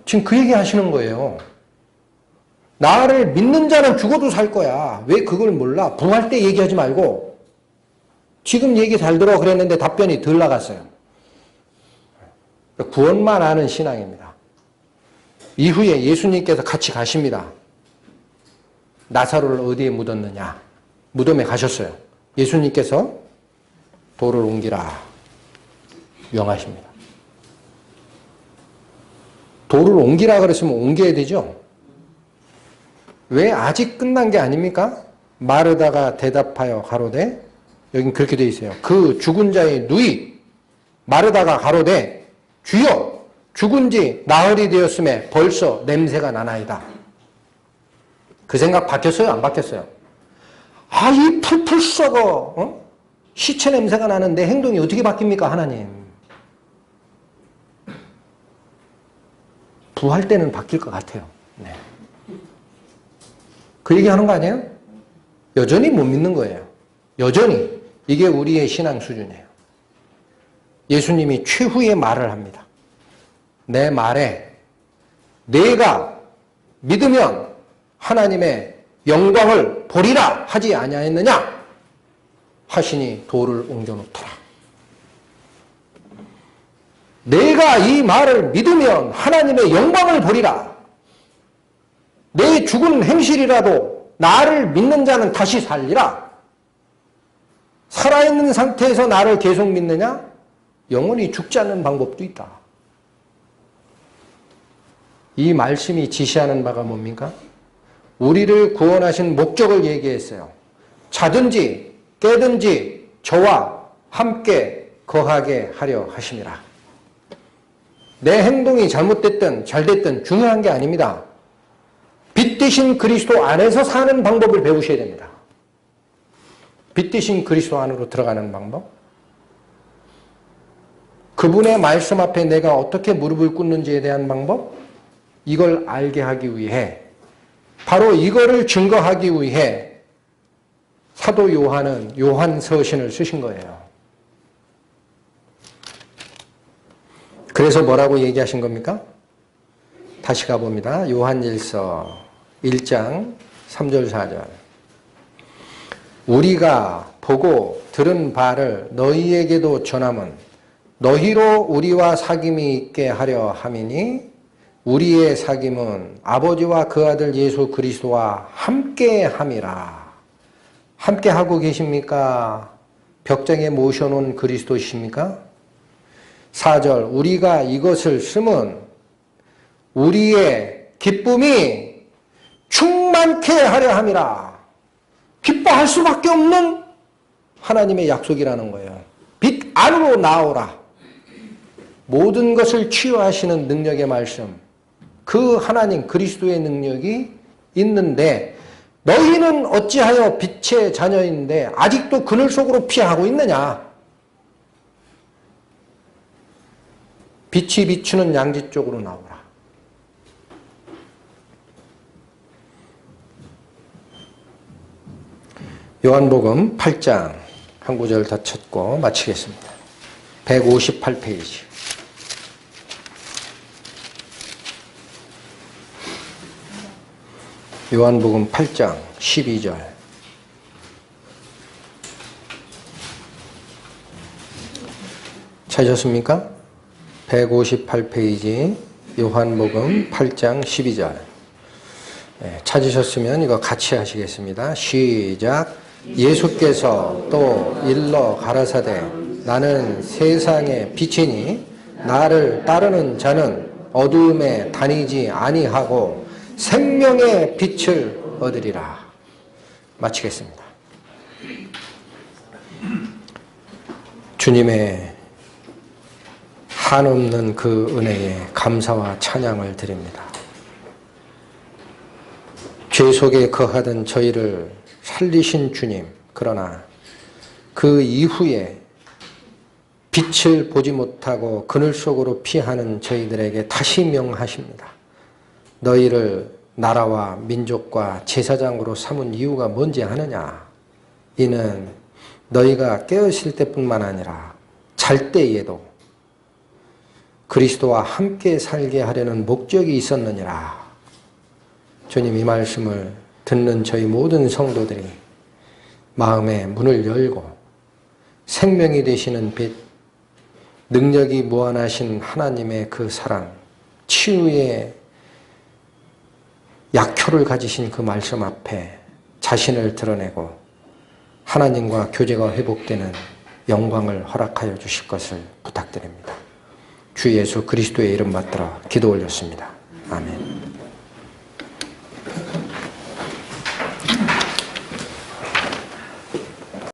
지금 그 얘기 하시는 거예요. 나를 믿는 자는 죽어도 살 거야. 왜 그걸 몰라? 부활 때 얘기하지 말고 지금 얘기 잘 들어 그랬는데 답변이 덜 나갔어요. 구원만 아는 신앙입니다. 이후에 예수님께서 같이 가십니다. 나사로를 어디에 묻었느냐? 무덤에 가셨어요. 예수님께서 돌을 옮기라 명하십니다. 돌을 옮기라 그랬으면 옮겨야 되죠. 왜 아직 끝난 게 아닙니까? 마르다가 대답하여 가로되 여긴 그렇게 되어 있어요. 그 죽은 자의 누이 마르다가 가로되 주여 죽은 지 나흘이 되었음에 벌써 냄새가 나나이다. 그 생각 바뀌었어요? 안 바뀌었어요? 아, 이 풀풀 썩어 시체 냄새가 나는데 행동이 어떻게 바뀝니까? 하나님. 부활 때는 바뀔 것 같아요. 네. 그 얘기하는 거 아니에요? 여전히 못 믿는 거예요. 여전히. 이게 우리의 신앙 수준이에요. 예수님이 최후의 말을 합니다. 내 말에 내가 믿으면 하나님의 영광을 보리라 하지 아니하였느냐 하시니 돌을 옮겨놓더라. 내가 이 말을 믿으면 하나님의 영광을 보리라. 내 죽은 행실이라도 나를 믿는 자는 다시 살리라. 살아있는 상태에서 나를 계속 믿느냐? 영원히 죽지 않는 방법도 있다. 이 말씀이 지시하는 바가 뭡니까? 우리를 구원하신 목적을 얘기했어요. 자든지 깨든지 저와 함께 거하게 하려 하심이라. 내 행동이 잘못됐든 잘됐든 중요한 게 아닙니다. 빛 대신 그리스도 안에서 사는 방법을 배우셔야 됩니다. 빛 대신 그리스도 안으로 들어가는 방법. 그분의 말씀 앞에 내가 어떻게 무릎을 꿇는지에 대한 방법. 이걸 알게 하기 위해 바로 이거를 증거하기 위해 사도 요한은 요한 서신을 쓰신 거예요. 그래서 뭐라고 얘기하신 겁니까? 다시 가봅니다. 요한 1서 1장 3절 4절. 우리가 보고 들은 바를 너희에게도 전함은 너희로 우리와 사귐이 있게 하려 함이니 우리의 사귐은 아버지와 그 아들 예수 그리스도와 함께 함이라. 함께 하고 계십니까? 벽장에 모셔놓은 그리스도이십니까? 4절. 우리가 이것을 쓰면 우리의 기쁨이 충만케 하려 함이라. 기뻐할 수밖에 없는 하나님의 약속이라는 거예요. 빛 안으로 나오라. 모든 것을 치유하시는 능력의 말씀, 그 하나님 그리스도의 능력이 있는데 너희는 어찌하여 빛의 자녀인데 아직도 그늘 속으로 피하고 있느냐? 빛이 비추는 양지 쪽으로 나오라. 요한복음 8장 한 구절 더 찾고 마치겠습니다. 158페이지. 요한복음 8장 12절. 찾으셨습니까? 158페이지 요한복음 8장 12절. 네, 찾으셨으면 이거 같이 하시겠습니다. 시작. 예수께서 또 일러 가라사대 나는 세상의 빛이니 나를 따르는 자는 어두움에 다니지 아니하고 생명의 빛을 얻으리라. 마치겠습니다. 주님의 한없는 그 은혜에 감사와 찬양을 드립니다. 죄 속에 거하던 저희를 살리신 주님, 그러나 그 이후에 빛을 보지 못하고 그늘 속으로 피하는 저희들에게 다시 명하십니다. 너희를 나라와 민족과 제사장으로 삼은 이유가 뭔지 아느냐? 이는 너희가 깨어있을 때뿐만 아니라 잘 때에도 그리스도와 함께 살게 하려는 목적이 있었느니라. 주님, 이 말씀을 듣는 저희 모든 성도들이 마음의 문을 열고 생명이 되시는 빛, 능력이 무한하신 하나님의 그 사랑, 치유의 약효를 가지신 그 말씀 앞에 자신을 드러내고 하나님과 교제가 회복되는 영광을 허락하여 주실 것을 부탁드립니다. 주 예수 그리스도의 이름 받들어 기도 올렸습니다. 아멘.